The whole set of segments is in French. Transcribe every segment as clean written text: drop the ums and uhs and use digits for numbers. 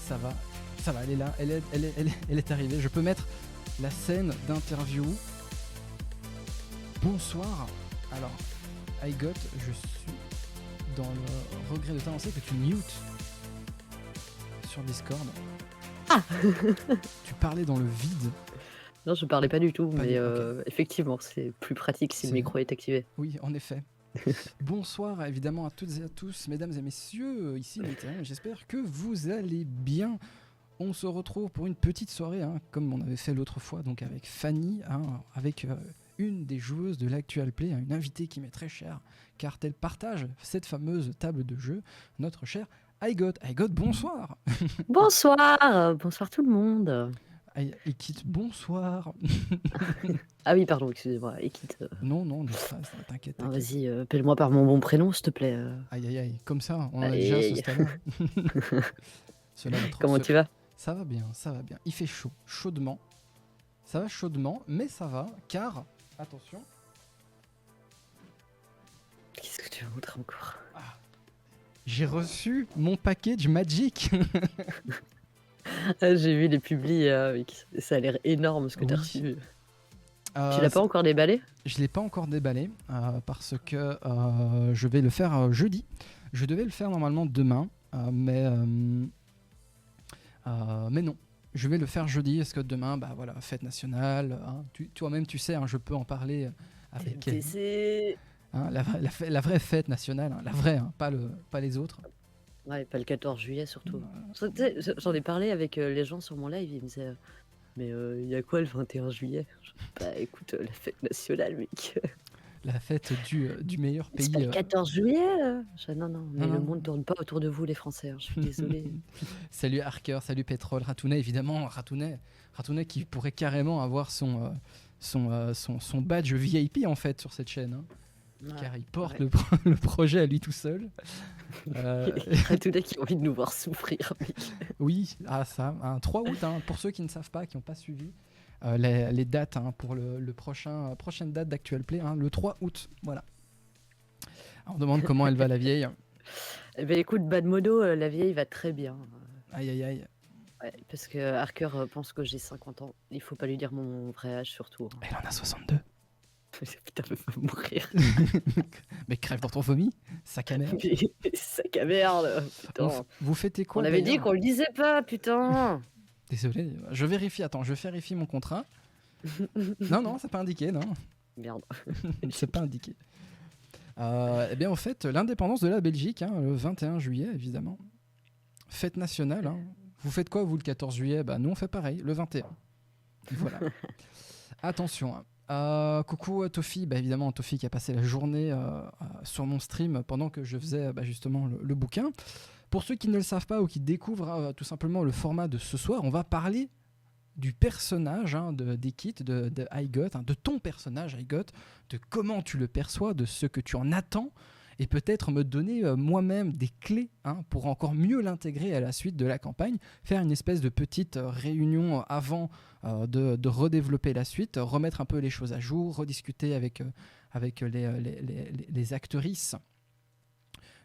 Ça va, elle est là, elle est arrivée. Je peux mettre la scène d'interview. Bonsoir. Alors, iGot, je suis dans le regret de t'annoncer que tu mutes sur Discord. Ah Tu parlais dans le vide. Non, je parlais pas du tout, Pas mais du- ok. effectivement, c'est plus pratique si le C'est- micro est activé. Oui, en effet. Bonsoir évidemment à toutes et à tous, mesdames et messieurs, ici Nathan, j'espère que vous allez bien. On se retrouve pour une petite soirée, comme on avait fait l'autre fois, donc avec Fanny, avec une des joueuses de l'Actual Play, une invitée qui m'est très chère, car elle partage cette fameuse table de jeu, notre cher iGot. iGot, bonsoir. Bonsoir tout le monde. Ekit, bonsoir. Ah oui, pardon, excusez-moi, Ekit. Non, ne stress, t'inquiète. Non, vas-y, appelle-moi par mon bon prénom, s'il te plaît. Aïe, comme ça, on en a Aïe, déjà à ce aïe. stade-là. Cela va trop Comment tu vas? Ça va bien. Il fait chaud, chaudement. Ça va chaudement, mais ça va, car, attention, Qu'est-ce que tu veux montrer encore? j'ai reçu mon package Magic. Ah, j'ai vu les publis, ça a l'air énorme ce que t'as Oui. reçu. Tu l'as pas encore déballé? Je l'ai pas encore déballé, parce que je vais le faire jeudi. Je devais le faire normalement demain, mais non. Je vais le faire jeudi, parce que demain, bah voilà, fête nationale. Toi-même, tu sais, je peux en parler avec TMTC. la vraie fête nationale, la vraie, pas les autres. Ouais, pas le 14 juillet surtout. Tu sais, j'en ai parlé avec les gens sur mon live, ils me disaient mais il y a quoi le 21 juillet? Bah écoute, la fête nationale, mec. La fête du meilleur pays. C'est pas le 14 juillet Non, mais Non. le monde tourne pas autour de vous, les Français. Je suis désolée. Salut Harker, salut Pétrole, Ratounet, évidemment. Ratounet qui pourrait carrément avoir son badge VIP en fait sur cette chaîne. Car il porte le projet à lui tout seul. Ratounet qui a envie de nous voir souffrir, mec. Oui, 3 août, pour ceux qui ne savent pas, qui n'ont pas suivi les dates pour le prochaine date d'Actual Play, le 3 août. Voilà. Alors, on demande comment elle va la vieille. Eh ben écoute, Bad Modo, la vieille va très bien. Aïe. Ouais, parce que Harker pense que j'ai 50 ans. Il faut pas lui dire mon vrai âge surtout. Elle en a 62. Putain, elle va mourir. Mais crève dans ton vomi, sac à merde. Sac à merde, putain. Vous fêtez quoi? On avait dit qu'on le disait pas, putain. Désolé, je vérifie, je vérifie mon contrat. Non, c'est pas indiqué, non. Merde. C'est pas indiqué. Eh bien, en fait, l'indépendance de la Belgique, le 21 juillet, évidemment. Fête nationale. Vous faites quoi, vous, le 14 juillet? Bah, nous, on fait pareil, le 21. Voilà. Attention. Coucou Tofi, évidemment Tofi qui a passé la journée sur mon stream pendant que je faisais justement le bouquin. Pour ceux qui ne le savent pas ou qui découvrent tout simplement le format de ce soir, on va parler du personnage d'Ekit, de iGot, de ton personnage iGot, de comment tu le perçois, de ce que tu en attends, et peut-être me donner moi-même des clés pour encore mieux l'intégrer à la suite de la campagne, faire une espèce de petite réunion avant de redévelopper la suite, remettre un peu les choses à jour, rediscuter avec les actrices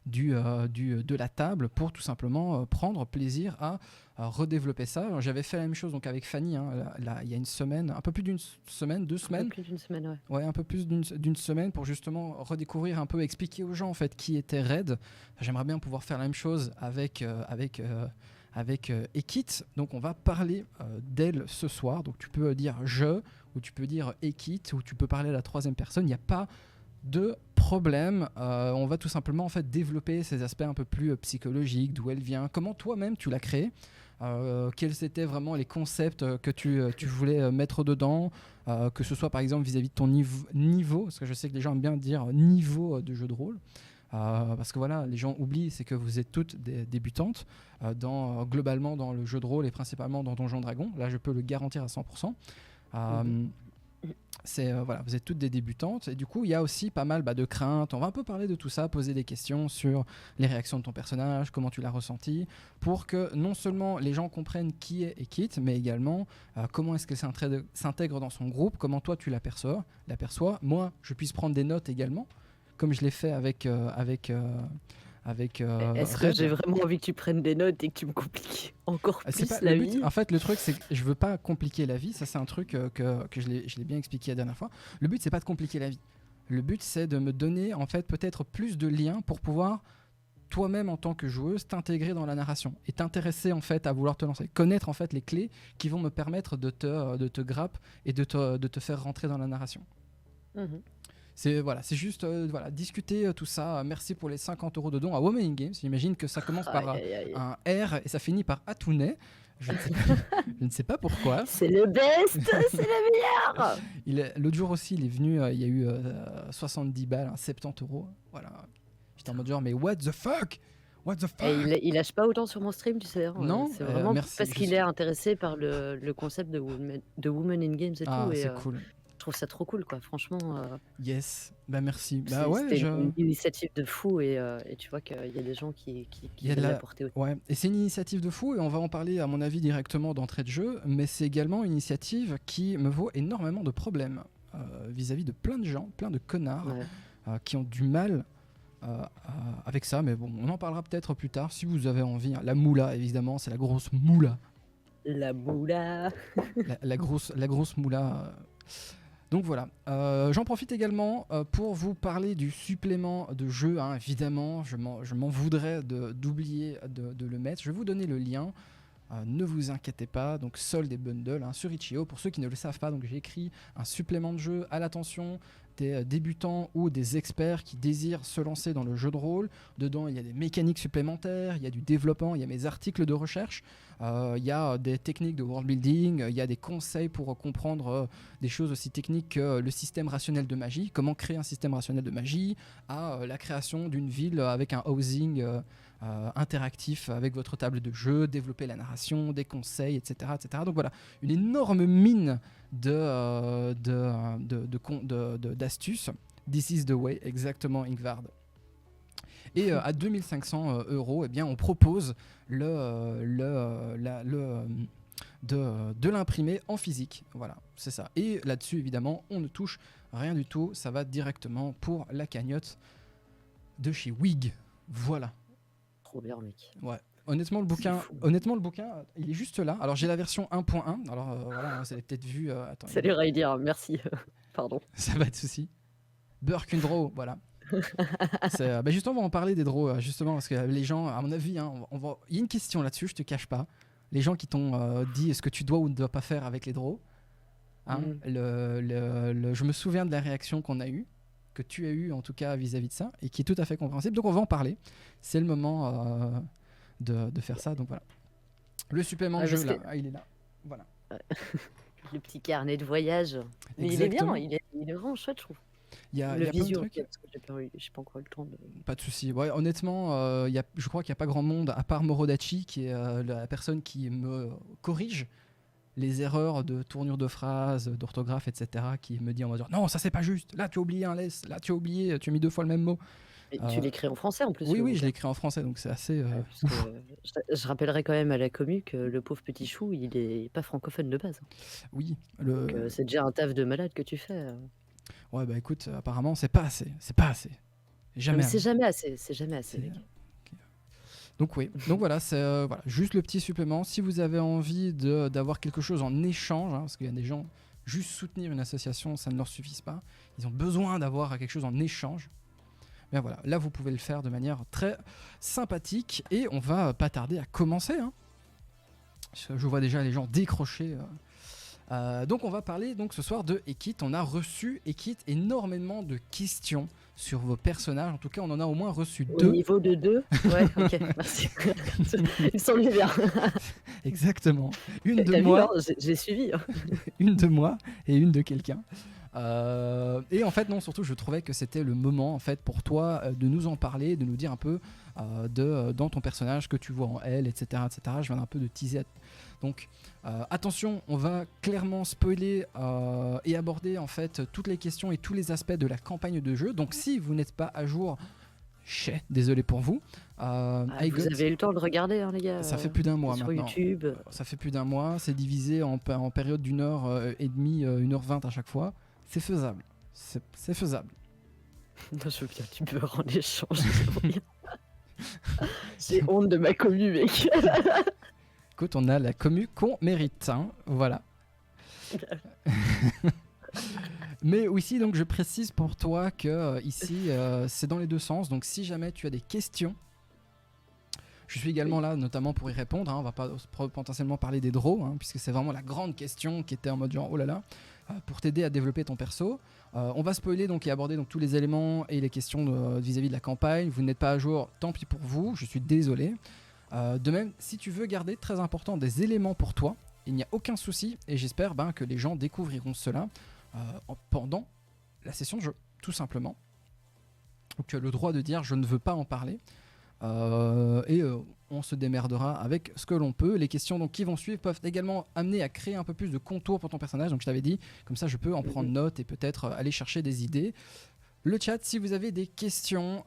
de la table pour tout simplement prendre plaisir à redévelopper ça. Alors, j'avais fait la même chose donc avec Fanny il y a une semaine, un peu plus d'une semaine, 2 semaines. Un peu plus d'une semaine, ouais. Ouais, un peu plus d'une semaine pour justement redécouvrir un peu, expliquer aux gens en fait qui était Red. J'aimerais bien pouvoir faire la même chose avec Ekit. Donc on va parler d'elle ce soir. Donc tu peux dire je, ou tu peux dire Ekit, ou tu peux parler à la troisième personne. Il n'y a pas de problème. On va tout simplement en fait développer ces aspects un peu plus psychologiques, d'où elle vient, comment toi-même tu l'as créée. Quels étaient vraiment les concepts que tu voulais mettre dedans, que ce soit par exemple vis-à-vis de ton niveau, parce que je sais que les gens aiment bien dire niveau de jeu de rôle, parce que voilà, les gens oublient, c'est que vous êtes toutes des débutantes globalement dans le jeu de rôle et principalement dans Donjons Dragons. Là, je peux le garantir à 100%. Voilà, vous êtes toutes des débutantes et du coup il y a aussi pas mal de craintes. On va un peu parler de tout ça, poser des questions sur les réactions de ton personnage, comment tu l'as ressenti, pour que non seulement les gens comprennent qui est Ekit, mais également comment est-ce qu'elle s'intègre dans son groupe, comment toi tu l'aperçois, moi je puisse prendre des notes également, comme je l'ai fait avec avec Est-ce que j'ai Red. vraiment envie que tu prennes des notes et que tu me compliques encore C'est plus pas la le but. vie? En fait, le truc, c'est que je veux pas compliquer la vie. Ça, c'est un truc que je l'ai bien expliqué la dernière fois. Le but, c'est pas de compliquer la vie. Le but, c'est de me donner en fait peut-être plus de liens pour pouvoir toi-même en tant que joueuse t'intégrer dans la narration et t'intéresser en fait à vouloir te lancer, connaître en fait les clés qui vont me permettre de te grappe et de te faire rentrer dans la narration. Mhm. C'est juste voilà, discuter tout ça. Merci pour les 50 € de dons à Women in Games. J'imagine que ça commence par Aïe, aïe, aïe. un R et ça finit par Atounet. Je ne sais pas, je ne sais pas pourquoi. C'est le best, c'est la meilleure. L'autre jour aussi, il est venu, il y a eu 70 balles, 70 €. Voilà. J'étais en mode genre, mais what the fuck? What the Et fuck? il lâche pas autant sur mon stream, tu sais, hein, Non, c'est vraiment merci. parce qu'il est intéressé par le concept de Women in Games et Ah, tout, et c'est cool. je trouve ça trop cool, quoi. Franchement, Yes, bah merci. Bah ouais, c'était une initiative de fou, et tu vois qu'il y a des gens qui il y a de viennent la... l'apporter aussi. Ouais, et c'est une initiative de fou et on va en parler à mon avis directement d'entrée de jeu, mais c'est également une initiative qui me vaut énormément de problèmes vis-à-vis de plein de gens, plein de connards Ouais. qui ont du mal avec ça, mais bon, on en parlera peut-être plus tard si vous avez envie. La moula, évidemment, c'est la grosse moula. La moula. La grosse moula. Donc voilà, j'en profite également pour vous parler du supplément de jeu, hein, évidemment, je m'en voudrais d'oublier de le mettre. Je vais vous donner le lien, ne vous inquiétez pas, donc solde et bundle hein, sur Itch.io. Pour ceux qui ne le savent pas, donc j'ai écrit un supplément de jeu à l'attention des débutants ou des experts qui désirent se lancer dans le jeu de rôle. Dedans, il y a des mécaniques supplémentaires, il y a du développement, il y a mes articles de recherche, il y a des techniques de world building, il y a des conseils pour comprendre des choses aussi techniques que le système rationnel de magie, comment créer un système rationnel de magie, à la création d'une ville avec un housing interactif avec votre table de jeu, développer la narration, des conseils, etc. etc. Donc voilà, une énorme mine d'astuces. This is the way, exactement, Ingvard. Et à 2500 €, eh bien, on propose de l'imprimer en physique. Voilà, c'est ça. Et là-dessus, évidemment, on ne touche rien du tout. Ça va directement pour la cagnotte de chez Wig. Voilà. Trop bien, mec. Ouais. Honnêtement, le bouquin, il est juste là. Alors, j'ai la version 1.1. Alors, voilà, vous avez peut-être vu. Attends, Salut Ryder, merci. Pardon. ça va de souci. Burk une draw, voilà. Justement, on va en parler des draws, justement, parce que les gens, à mon avis, hein, il y a une question là-dessus, je te cache pas. Les gens qui t'ont dit ce que tu dois ou ne dois pas faire avec les draws. Hein, je me souviens de la réaction qu'on a eue, que tu as eue en tout cas vis-à-vis de ça, et qui est tout à fait compréhensible. Donc on va en parler. C'est le moment de faire ça. Donc voilà. Le supplément de jeu, là, il est là. Voilà. Le petit carnet de voyage. Mais Exactement. il est bien, il est vraiment chouette, je trouve. Il y a le plein de visuel, trucs. parce que j'ai pas encore eu le temps de... Pas de souci. Ouais, honnêtement, je crois qu'il n'y a pas grand monde, à part Morodachi, qui est la personne qui me corrige les erreurs de tournure de phrases, d'orthographe, etc., qui me dit en mode non, ça c'est pas juste, là tu as oublié un laisse, là tu as oublié, tu as mis 2 fois le même mot. Et tu l'écris en français en plus. Oui, je l'écris en français, donc c'est assez... je rappellerai quand même à la commu que le pauvre petit chou, il est pas francophone de base. Oui. Donc, c'est déjà un taf de malade que tu fais. Ouais, bah écoute, apparemment c'est pas assez. C'est pas assez. Jamais. C'est jamais assez, mec. Donc oui, donc voilà, c'est voilà, juste le petit supplément. Si vous avez envie d'avoir quelque chose en échange, hein, parce qu'il y a des gens, juste soutenir une association, ça ne leur suffit pas. Ils ont besoin d'avoir quelque chose en échange. Bien voilà, là vous pouvez le faire de manière très sympathique et on va pas tarder à commencer. Hein. Je vois déjà les gens décrocher. Donc on va parler donc ce soir de Ekit. On a reçu Ekit énormément de questions sur vos personnages. En tout cas, on en a au moins reçu 2. Au niveau de 2 ouais, ok, merci. Ils sont bien. Exactement. Une de moi. Vu, hein, j'ai suivi. Hein. Une de moi et une de quelqu'un. Et en fait, non, surtout, je trouvais que c'était le moment en fait pour toi de nous en parler, de nous dire un peu dans ton personnage que tu vois en elle, etc., etc. Je viens un peu de teaser. Donc, attention, on va clairement spoiler et aborder en fait toutes les questions et tous les aspects de la campagne de jeu. Donc, si vous n'êtes pas à jour, désolé pour vous. Vous avez eu le temps de regarder, hein, les gars. Ça fait plus d'un mois sur maintenant. YouTube. Ça fait plus d'un mois. C'est divisé en période d'1h30, 1h20 à chaque fois. C'est faisable. C'est faisable. Non, je veux bien, tu peux en échange. J'ai honte de ma commu, mec. Écoute, on a la commu qu'on mérite, hein, voilà. Mais aussi, donc, je précise pour toi que ici, c'est dans les deux sens. Donc, si jamais tu as des questions, je suis également là, notamment pour y répondre. Hein. On va pas potentiellement parler des draws, hein, puisque c'est vraiment la grande question qui était en mode genre, oh là là, pour t'aider à développer ton perso. On va spoiler donc et aborder donc tous les éléments et les questions vis-à-vis de la campagne. Vous n'êtes pas à jour, tant pis pour vous. Je suis désolé. De même, si tu veux garder très important des éléments pour toi, il n'y a aucun souci et j'espère que les gens découvriront cela pendant la session de jeu, tout simplement. Donc tu as le droit de dire je ne veux pas en parler et on se démerdera avec ce que l'on peut. Les questions donc, qui vont suivre peuvent également amener à créer un peu plus de contours pour ton personnage, donc je t'avais dit, comme ça je peux en prendre note et peut-être aller chercher des idées. Le chat, si vous avez des questions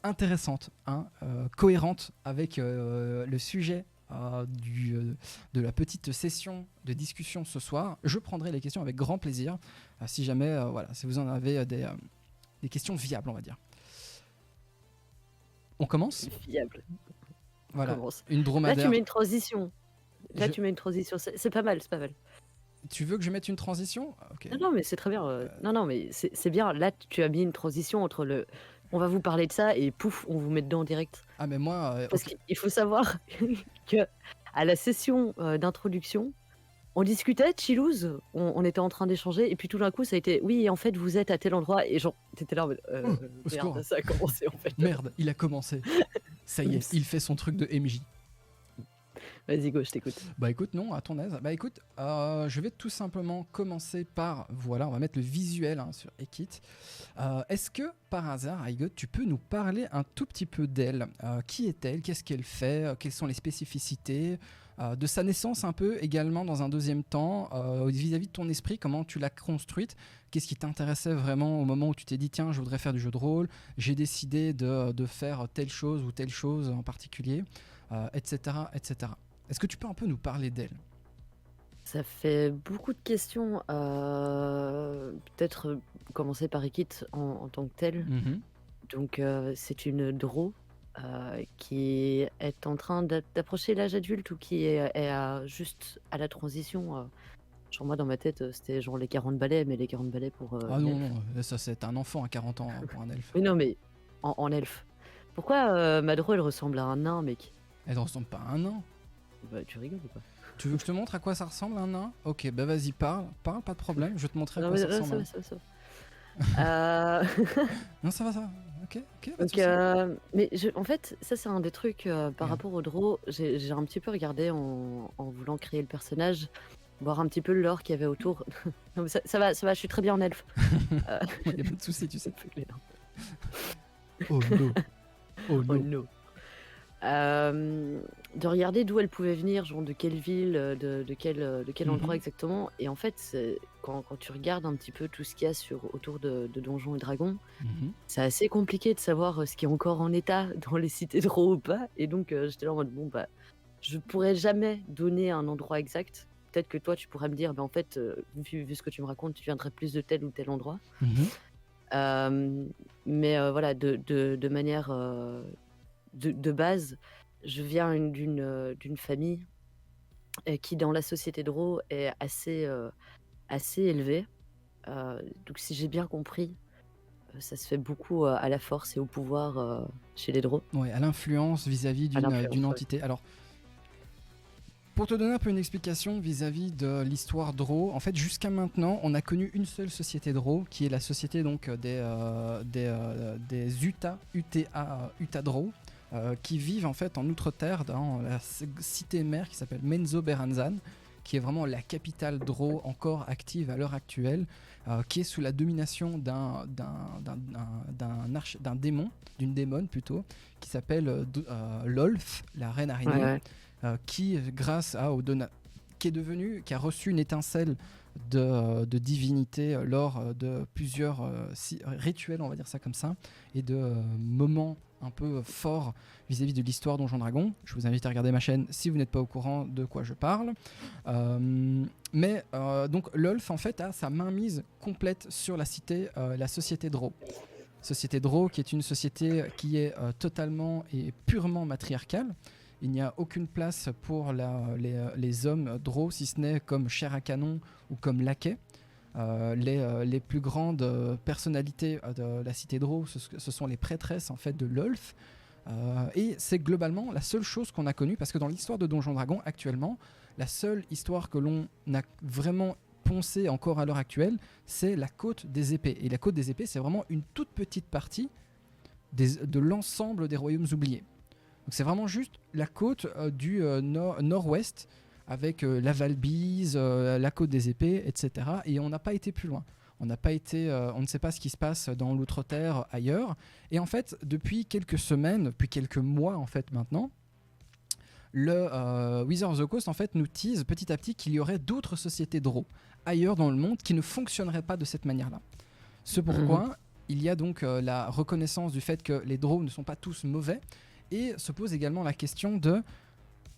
intéressantes, cohérentes avec le sujet de la petite session de discussion ce soir, je prendrai les questions avec grand plaisir. Si jamais, si vous en avez des questions viables, on va dire. On commence ? Viable. Voilà, Commence. une dromadaire. Là, tu mets une transition. Tu mets une transition. C'est pas mal, c'est pas mal. Tu veux que je mette une transition ? Okay. Non, mais c'est très bien. Non, mais c'est bien. Là, tu as mis une transition entre le. On va vous parler de ça et pouf, on vous met dedans en direct. Ah, mais moi. Parce qu'il faut savoir que à la session d'introduction, on discutait, chillouse, on était en train d'échanger, et puis tout d'un coup, ça a été oui, en fait, vous êtes à tel endroit, et genre, t'étais là en mode merde, ça a commencé en fait. Merde, il a commencé. Ça y est, il fait son truc de MJ. Vas-y, go, je t'écoute. Bah écoute, non, à ton aise. Bah écoute, je vais tout simplement commencer par, voilà, on va mettre le visuel sur Ekit. Est-ce que, par hasard, Aigot, tu peux nous parler un tout petit peu d'elle ? Qui est-elle ? Qu'est-ce qu'elle fait ? Quelles sont les spécificités ? De sa naissance un peu également dans un deuxième temps, vis-à-vis de ton esprit, comment tu l'as construite ? Qu'est-ce qui t'intéressait vraiment au moment où tu t'es dit tiens, je voudrais faire du jeu de rôle, j'ai décidé de faire telle chose ou telle chose en particulier, etc., etc. Est-ce que tu peux un peu nous parler d'elle ? Ça fait beaucoup de questions. Peut-être commencer par Ekit en tant que telle. Donc c'est une draw qui est en train d'approcher l'âge adulte ou qui est juste à la transition. Genre moi dans ma tête c'était genre les 40 balais, mais les 40 balais pour ah non, ça c'est un enfant à 40 ans pour un elfe. Mais non, mais en elfe. Pourquoi ma draw elle ressemble à un nain, mec ? Elle ne ressemble pas à un nain. Bah tu rigoles ou pas ? Tu veux que je te montre à quoi ça ressemble un nain ? Ok, bah vas-y, parle, pas de problème, je vais te montrer à quoi ça ressemble. Non, ça va. Ok, donc, mais en fait, ça c'est un des trucs par rapport au draw. J'ai un petit peu regardé en voulant créer le personnage, voir un petit peu le lore qu'il y avait autour. Non, mais ça va, je suis très bien en elfe. Il n'y a pas de souci, tu sais. Oh no. Oh no. De regarder d'où elle pouvait venir, genre de quelle ville, de quel endroit exactement. Et en fait, quand tu regardes un petit peu tout ce qu'il y a autour de Donjons et Dragons, c'est assez compliqué de savoir ce qui est encore en état dans les cités de Ro ou pas. Et donc j'étais là en mode bon bah je pourrais jamais donner un endroit exact. Peut-être que toi tu pourrais me dire en fait vu ce que tu me racontes, tu viendrais plus de tel ou tel endroit. Mais voilà, de manière de base, je viens d'une famille qui, dans la société de Ro, est assez élevée. Donc, si j'ai bien compris, ça se fait beaucoup à la force et au pouvoir chez les Draux. Ouais, à l'influence vis-à-vis d'une entité. Alors, pour te donner un peu une explication vis-à-vis de l'histoire Draw, en fait, jusqu'à maintenant, on a connu une seule société Draw, qui est la société donc des Uta Draw, qui vivent en fait en Outre-Terre dans la cité mère qui s'appelle Menzoberranzan, qui est vraiment la capitale Draw encore active à l'heure actuelle, qui est sous la domination d'un démon, d'une démone plutôt, qui s'appelle Lolth, la reine araignée, qui grâce qui a reçu une étincelle de divinité lors de plusieurs rituels, on va dire ça comme ça, et de moments un peu forts vis-à-vis de l'histoire Donjons Dragons. Je vous invite à regarder ma chaîne si vous n'êtes pas au courant de quoi je parle. Donc Lolth en fait a sa mainmise complète sur la société Draw. Société Draw, qui est une société qui est totalement et purement matriarcale. Il n'y a aucune place pour les hommes Draw, si ce n'est comme chair à canon ou comme laquais. Les plus grandes personnalités de la cité Draw, ce sont les prêtresses en fait de l'Olf. Et c'est globalement la seule chose qu'on a connue, parce que dans l'histoire de Donjons Dragons actuellement, la seule histoire que l'on a vraiment poncée encore à l'heure actuelle, c'est la Côte des Épées. Et la Côte des Épées, c'est vraiment une toute petite partie de l'ensemble des Royaumes oubliés. Donc c'est vraiment juste la côte du nord-ouest, avec la Valbise, la Côte des Épées, etc. Et on n'a pas été plus loin. On ne sait pas ce qui se passe dans l'Outre-Terre ailleurs. Et en fait, depuis quelques semaines, depuis quelques mois en fait maintenant, le Wizards of the Coast en fait nous tease petit à petit qu'il y aurait d'autres sociétés Draw ailleurs dans le monde qui ne fonctionneraient pas de cette manière-là. C'est pourquoi il y a donc la reconnaissance du fait que les Draw ne sont pas tous mauvais, et se pose également la question de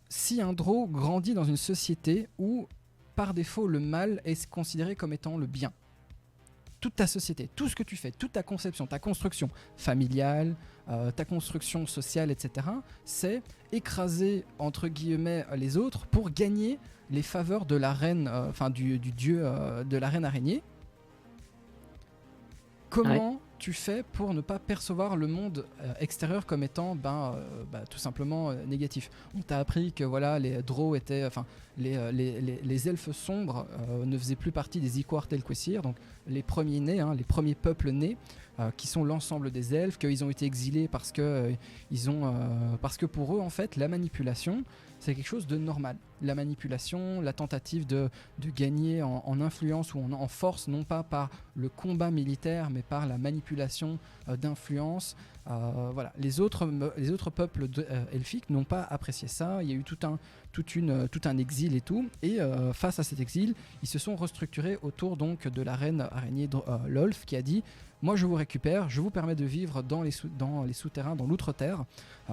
si un Draw grandit dans une société où par défaut le mal est considéré comme étant le bien. Toute ta société, tout ce que tu fais, toute ta conception, ta construction familiale, ta construction sociale, etc., c'est écraser entre guillemets les autres pour gagner les faveurs de la reine, du dieu de la reine araignée. Comment tu fais pour ne pas percevoir le monde extérieur comme étant tout simplement négatif? On t'a appris que voilà, les Draw étaient, les elfes sombres ne faisaient plus partie des Iquar Telquesir, donc les premiers nés, les premiers peuples nés, qui sont l'ensemble des elfes, qu'ils ont été exilés parce que pour eux en fait la manipulation c'est quelque chose de normal. La manipulation, la tentative de gagner en influence ou en force, non pas par le combat militaire, mais par la manipulation d'influence. Voilà. Les autres peuples elfiques n'ont pas apprécié ça. Il y a eu tout un exil et tout. Et face à cet exil, ils se sont restructurés autour donc de la reine araignée Lolf, qui a dit: moi je vous récupère, je vous permets de vivre dans les souterrains, dans l'outre-terre,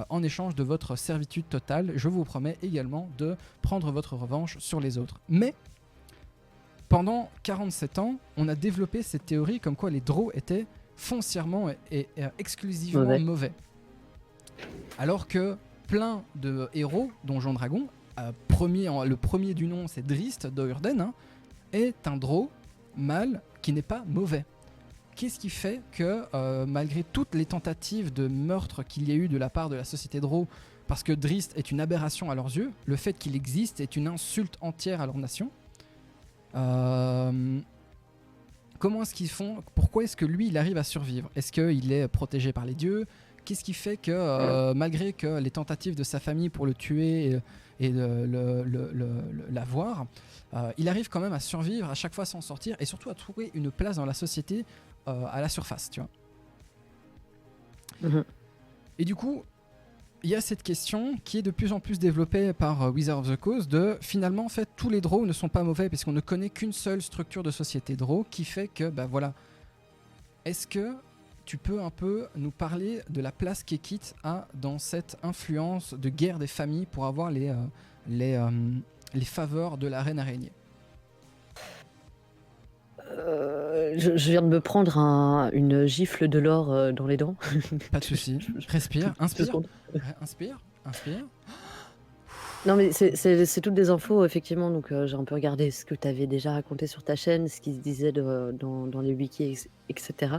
en échange de votre servitude totale. Je vous promets également de prendre votre revanche sur les autres. Mais pendant 47 ans, on a développé cette théorie comme quoi les Draw étaient foncièrement et exclusivement mauvais. Alors que plein de héros, Donjons Dragons, le premier du nom c'est Drizzt Do'Urden, est un Draw mâle qui n'est pas mauvais. Qu'est-ce qui fait que, malgré toutes les tentatives de meurtre qu'il y a eu de la part de la société Draw, parce que Drizzt est une aberration à leurs yeux, le fait qu'il existe est une insulte entière à leur nation, comment est-ce qu'ils font? Pourquoi est-ce que lui, il arrive à survivre? Est-ce qu'il est protégé par les dieux? Qu'est-ce qui fait que, malgré que les tentatives de sa famille pour le tuer et l'avoir, il arrive quand même à survivre, à chaque fois s'en sortir, et surtout à trouver une place dans la société à la surface, tu vois. Et du coup, il y a cette question qui est de plus en plus développée par Wizards of the Coast de finalement, en fait, tous les Draw ne sont pas mauvais puisqu'on ne connaît qu'une seule structure de société Draw qui fait que, voilà. Est-ce que tu peux un peu nous parler de la place qu'Ekit a dans cette influence de guerre des familles pour avoir les faveurs de la reine araignée? Je viens de me prendre une gifle de l'or dans les dents. Pas de souci. Respire, inspire. Ouais, inspire. Non, mais c'est toutes des infos, effectivement. Donc, j'ai un peu regardé ce que tu avais déjà raconté sur ta chaîne, ce qui se disait dans les wikis, etc.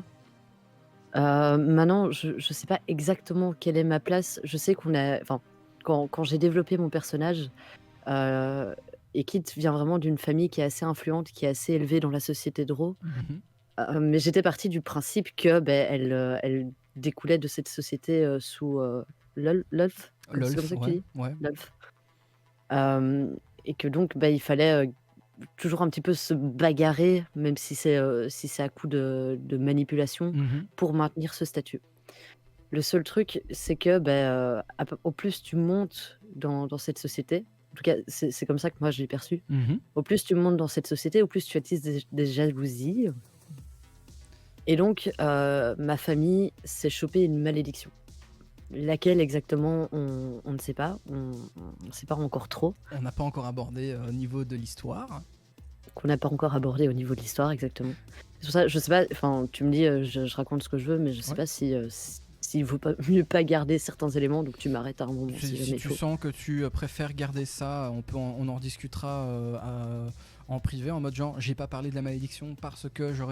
Maintenant, je sais pas exactement quelle est ma place. Je sais quand j'ai développé mon personnage, Ekit vient vraiment d'une famille qui est assez influente, qui est assez élevée dans la société Draw. Mais j'étais partie du principe que elle découlait de cette société sous Lolf, c'est comme ça que tu dis? Ouais. Lolf. Et que donc il fallait toujours un petit peu se bagarrer, même si c'est à coup de manipulation, pour maintenir ce statut. Le seul truc, c'est que au plus tu montes dans cette société, en tout cas c'est comme ça que moi je l'ai perçu, au plus tu montes dans cette société, au plus tu attises des jalousies. Et donc ma famille s'est chopé une malédiction. Laquelle exactement, on ne sait pas, on ne sait pas encore trop. On n'a pas encore abordé au niveau de l'histoire. Qu'on n'a pas encore abordé au niveau de l'histoire, exactement. C'est pour ça, je sais pas, enfin, tu me dis, je raconte ce que je veux, mais je sais Ouais. pas s'il vaut pas mieux pas garder certains éléments, donc tu m'arrêtes à un moment si Si jamais il tu faut. sens que tu préfères garder ça, on en rediscutera en privé, en mode genre, j'ai pas parlé de la malédiction parce que je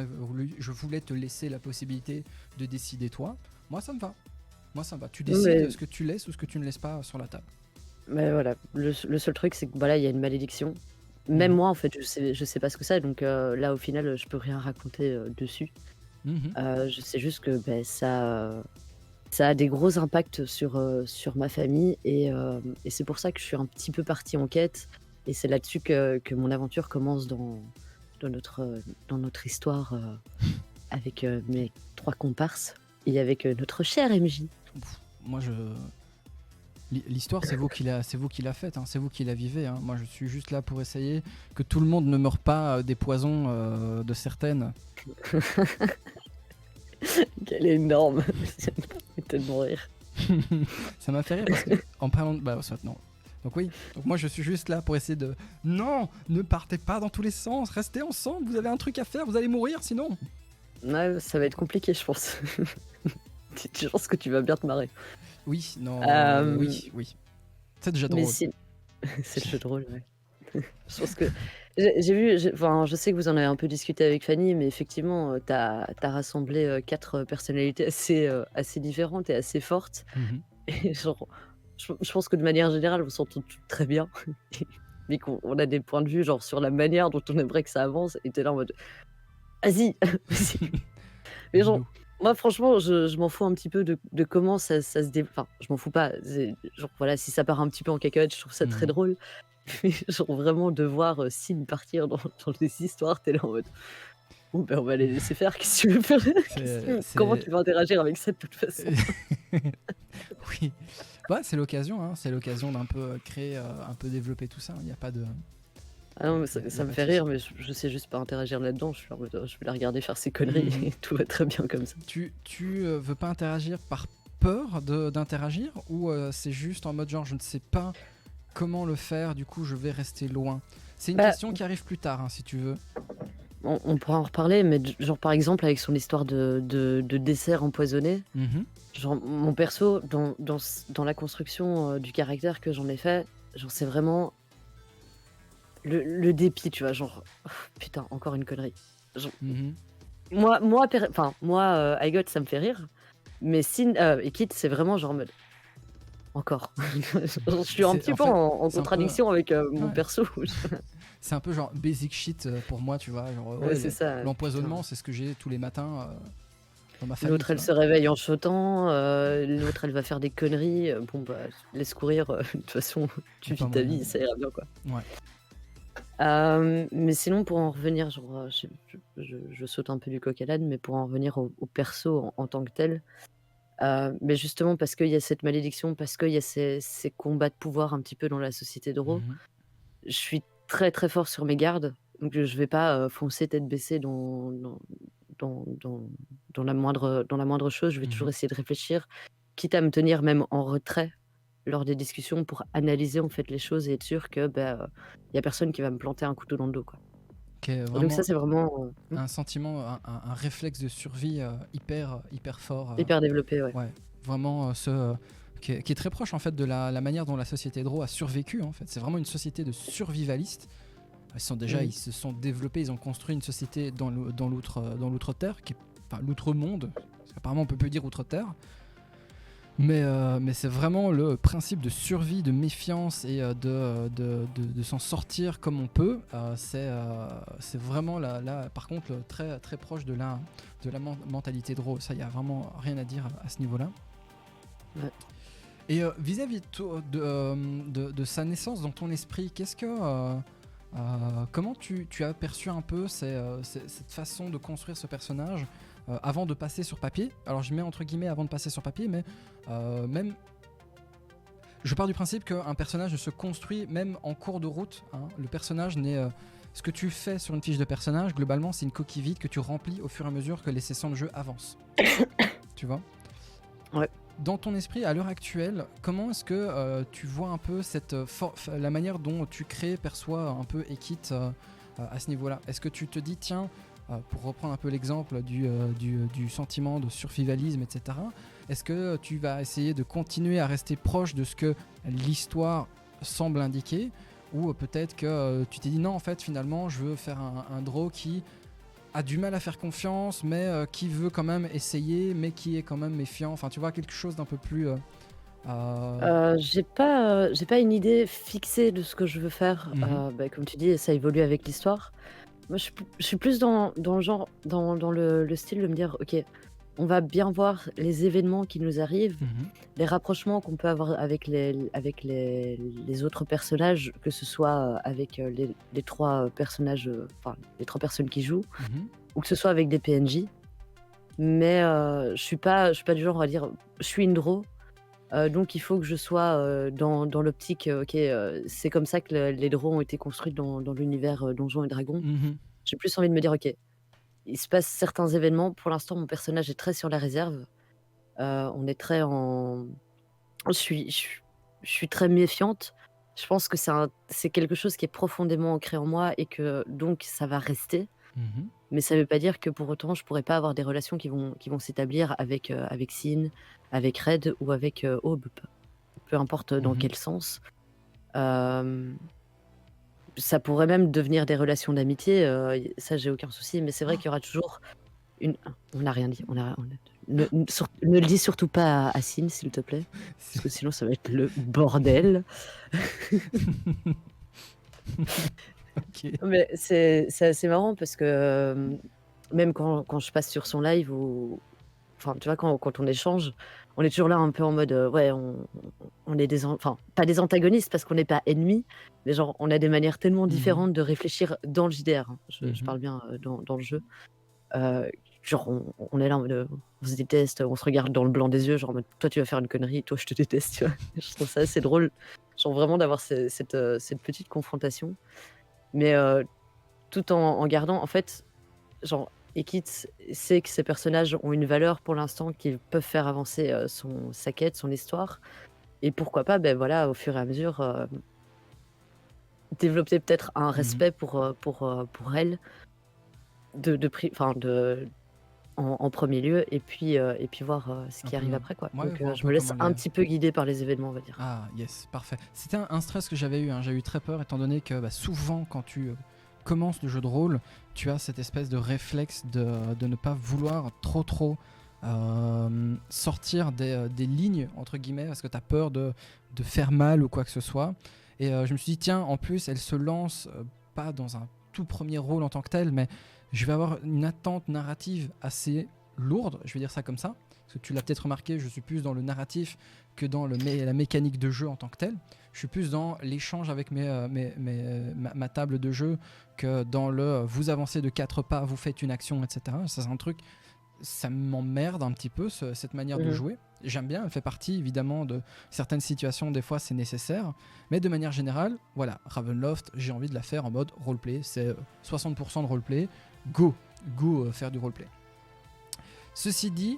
voulais te laisser la possibilité de décider toi. Moi, ça me va. Moi, ça me va. Tu Non, décides mais ce que tu laisses ou ce que tu ne laisses pas sur la table. voilà, le seul truc, c'est que, voilà, il y a une malédiction. Même Mhm. moi, en fait, je sais pas ce que c'est, donc là, au final, je peux rien raconter, dessus. Mhm. Je sais juste que, beh, ça a des gros impacts sur ma famille et c'est pour ça que je suis un petit peu partie en quête et c'est là-dessus que mon aventure commence dans notre histoire, avec, mes 3 comparses et avec, notre cher MJ. Moi, l'histoire, c'est vous qui la faites, hein, c'est vous qui la vivez. Hein. Moi, je suis juste là pour essayer que tout le monde ne meure pas des poisons de certaines. Quelle énorme! Ça me fait tellement rire. Ça m'a fait rire parce que en parlant de... Bah, soit non. Donc oui, donc moi je suis juste là pour essayer de... Non, ne partez pas dans tous les sens, restez ensemble, vous avez un truc à faire, vous allez mourir sinon. Ouais, ça va être compliqué, je pense. Je pense que tu vas bien te marrer. Oui, non, Hem, oui. C'est déjà mais drôle. si c'est le jeu de rôle, ouais. Je pense que enfin, je sais que vous en avez un peu discuté avec Fanny, mais effectivement, tu as rassemblé, 4 personnalités assez différentes et assez fortes Mhm. et genre, je pense que de manière générale, on s'entend toutes très bien, mais qu'on a des points de vue, genre, sur la manière dont on aimerait que ça avance et tu es là en mode: «Vas-y, vas-y». Mais genre, Dis-nous. moi franchement, je m'en fous un petit peu de comment ça se dé enfin, je m'en fous pas, c'est genre, voilà, si ça part un petit peu en cacahuète, je trouve ça très Mhm. drôle. Mais genre vraiment de voir, Sim partir dans des histoires, tu es là en mode: «Bon, ben, on va les laisser faire, qu'est-ce que tu veux faire? Comment C'est... tu vas interagir avec ça de toute façon?» Oui. Bah, c'est l'occasion, hein, c'est l'occasion d'un peu créer, un peu développer tout ça. Il n'y a pas de... Ah non, mais Il y ça a me pas de fait souci. rire, mais je sais juste pas interagir là-dedans. Je suis en mode, je vais la regarder faire ses conneries Mhm. et tout va très bien comme ça. Tu veux pas interagir par peur d'interagir ou c'est juste en mode genre je ne sais pas comment le faire, du coup je vais rester loin. C'est une Bah, question qui arrive plus tard, hein, si tu veux. on pourra en reparler, mais genre, par exemple, avec son histoire de dessert empoisonné, Mhm. genre, mon perso, dans la construction, du caractère que j'en ai fait, genre, c'est vraiment le dépit, tu vois? Genre, putain, encore une connerie. Genre, Mhm. moi, I Got, ça me fait rire, mais Sin et Kit, c'est vraiment genre en mode: «Encore». Je suis un petit En peu fait, en c'est un peu, contradiction avec, mon ouais, perso. c'est un peu genre basic shit pour moi, tu vois. Genre, Ouais, ouais, c'est ça, putain. l'empoisonnement, c'est ce que j'ai tous les matins dans ma famille, L'autre, tu elle vois. se réveille en chotant, l'autre, elle va faire des conneries, bon, bah, laisse courir, de toute façon, Y tu a pas vis ta moyen. vie, ça ira bien, quoi. Ouais. Mais sinon, pour en revenir, genre, je saute un peu du coq à l'âne, mais pour en revenir au perso en tant que tel, mais justement parce qu'il y a cette malédiction, parce qu'il y a ces combats de pouvoir un petit peu dans la société de Ro, Mhm. je suis très, très fort sur mes gardes, donc je vais pas, foncer tête baissée dans dans dans la moindre chose. Je vais toujours Mhm. essayer de réfléchir, quitte à me tenir même en retrait lors des discussions pour analyser, en fait, les choses et être sûr que, bah, il y a personne qui va me planter un couteau dans le dos, quoi. Qui est Et donc ça, vraiment c'est vraiment, un sentiment, un réflexe de survie hyper fort. hyper développé, ouais. Ouais, vraiment qui est très proche en fait de la manière dont la société Draw a survécu en fait. C'est vraiment une société de survivalistes. Ils Mmh. se sont développés, ils ont construit une société dans l'outre-terre, enfin l'outre-monde. Parce qu'apparemment on peut plus dire outre-terre. Mais c'est vraiment le principe de survie, de méfiance et de s'en sortir comme on peut. C'est vraiment là, par contre, très, très proche de la mentalité Draw. Ça, il n'y a vraiment rien à dire à ce niveau-là. Ouais. Et vis-à-vis de sa naissance dans ton esprit, comment tu as perçu un peu cette façon de construire ce personnage avant de passer sur papier? Alors je mets entre guillemets avant de passer sur papier, mais même je pars du principe qu'un personnage ne se construit même en cours de route, hein. Le personnage n'est... ce que tu fais sur une fiche de personnage, globalement, c'est une coquille vide que tu remplis au fur et à mesure que les sessions de jeu avancent. Tu vois? Ouais. Dans ton esprit, à l'heure actuelle, comment est-ce que tu vois un peu la manière dont tu crées, perçois un peu Ekit à ce niveau-là? Est-ce que tu te dis, tiens, pour reprendre un peu l'exemple du sentiment de survivalisme, etc., est-ce que tu vas essayer de continuer à rester proche de ce que l'histoire semble indiquer, ou peut-être que tu t'es dit non, en fait, finalement, je veux faire un draw qui a du mal à faire confiance, mais qui veut quand même essayer, mais qui est quand même méfiant. Enfin, tu vois, quelque chose d'un peu plus... J'ai pas une idée fixée de ce que je veux faire. Mhm, Comme tu dis, ça évolue avec l'histoire. Moi, je suis plus dans le genre, dans le style de me dire, ok, on va bien voir les événements qui nous arrivent, mhm, les rapprochements qu'on peut avoir avec les autres personnages, que ce soit avec les trois personnages, enfin les trois personnes qui jouent, mhm, ou que ce soit avec des PNJ. Mais je suis pas du genre à dire, je suis une draw. Donc il faut que je sois, dans l'optique, OK, c'est comme ça que les draws ont été construits dans l'univers, Donjons& et Dragons. mhm, J'ai plus envie de me dire: «OK, il se passe certains événements». Pour l'instant, mon personnage est très sur la réserve. On est très en je suis je suis je suis très méfiante. Je pense que c'est quelque chose qui est profondément ancré en moi et que donc ça va rester. mhm, Mais ça veut pas dire que pour autant je pourrais pas avoir des relations qui vont s'établir avec Sin, avec Red ou avec, Aube, peu importe dans mhm. quel sens. Hem, Ça pourrait même devenir des relations d'amitié, ça j'ai aucun souci, mais c'est vrai qu'il y aura toujours une on n'a rien dit, on a ne le dis surtout pas à Sin, s'il te plaît, parce que sinon ça va être le bordel. Ok. Mais c'est assez marrant parce que, même quand je passe sur son live ou enfin, tu vois, quand on échange, on est toujours là un peu en mode, ouais, on est enfin, pas des antagonistes parce qu'on n'est pas ennemis, mais genre, on a des manières tellement Mhm, différentes de réfléchir dans le JDR, hein. Je mhm. parle bien, dans le jeu. Genre, on est là en mode, on se déteste, on se regarde dans le blanc des yeux, genre en mode: «Toi, tu vas faire une connerie, toi, je te déteste», tu vois? Je trouve ça assez drôle, genre vraiment d'avoir cette petite confrontation, mais tout en gardant en fait, genre, Ekits sait que ces personnages ont une valeur pour l'instant, qu'ils peuvent faire avancer, sa quête, son histoire et pourquoi pas, ben voilà, au fur et à mesure, développer peut-être un Mhm. respect pour elle, de pri enfin de en 1er lieu et puis voir, ce Un qui peu, arrive après, quoi. ouais, Donc voir un je peu me laisse comment un les... petit peu guider par les événements, on va dire. Ah, yes, parfait. C'était un stress que j'avais eu, hein. J'ai eu très peur, étant donné que souvent, quand tu commences le jeu de rôle, tu as cette espèce de réflexe de ne pas vouloir trop sortir des lignes, entre guillemets, parce que tu as peur de faire mal ou quoi que ce soit. Et je me suis dit, tiens, en plus, elle se lance pas dans un tout premier rôle en tant que tel, mais je vais avoir une attente narrative assez lourde, je vais dire ça comme ça. Parce que tu l'as peut-être remarqué, je suis plus dans le narratif que dans la mécanique de jeu en tant que telle. Je suis plus dans l'échange avec ma table de jeu que dans le vous avancez de 4 pas, vous faites une action, etc. Ça, c'est un truc, ça m'emmerde un petit peu, cette manière de Mmh. jouer. J'aime bien, elle fait partie évidemment de certaines situations, des fois c'est nécessaire, mais de manière générale, voilà, Ravenloft, j'ai envie de la faire en mode roleplay, c'est 60% de roleplay, go faire du roleplay. Ceci dit,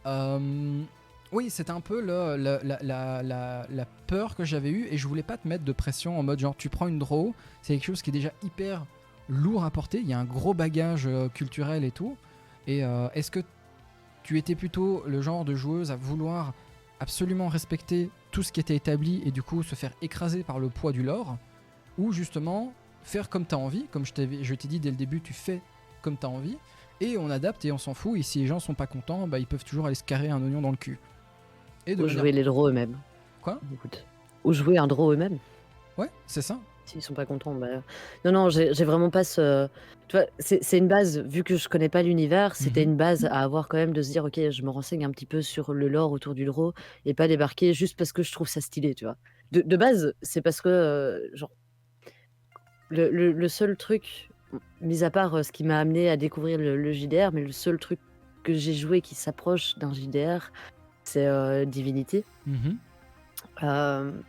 oui, c'était un peu la peur que j'avais eue et je voulais pas te mettre de pression en mode genre tu prends une draw, c'est quelque chose qui est déjà hyper lourd à porter, il y a un gros bagage culturel et tout. Et est-ce que tu étais plutôt le genre de joueuse à vouloir absolument respecter tout ce qui était établi et du coup se faire écraser par le poids du lore, ou justement faire comme tu as envie, comme je t'ai dit dès le début, tu fais comme tu as envie, et on adapte et on s'en fout, et si les gens sont pas contents, ils peuvent toujours aller se carrer un oignon dans le cul. Et de Ou manière... jouer les draws eux-mêmes. Quoi? Écoute. Ou jouer un draw eux-mêmes. Ouais, c'est ça. S'ils sont pas contents, non, j'ai vraiment pas ce tu vois, c'est une base, vu que je connais pas l'univers, c'était Mhm. une base à avoir quand même de se dire: «OK, je me renseigne un petit peu sur le lore autour du draw» et pas débarquer juste parce que je trouve ça stylé, tu vois? De base, c'est parce que, genre, le seul truc, mis à part, ce qui m'a amené à découvrir le JDR, mais le seul truc que j'ai joué qui s'approche d'un JDR, c'est, Divinity. Mhm. Hem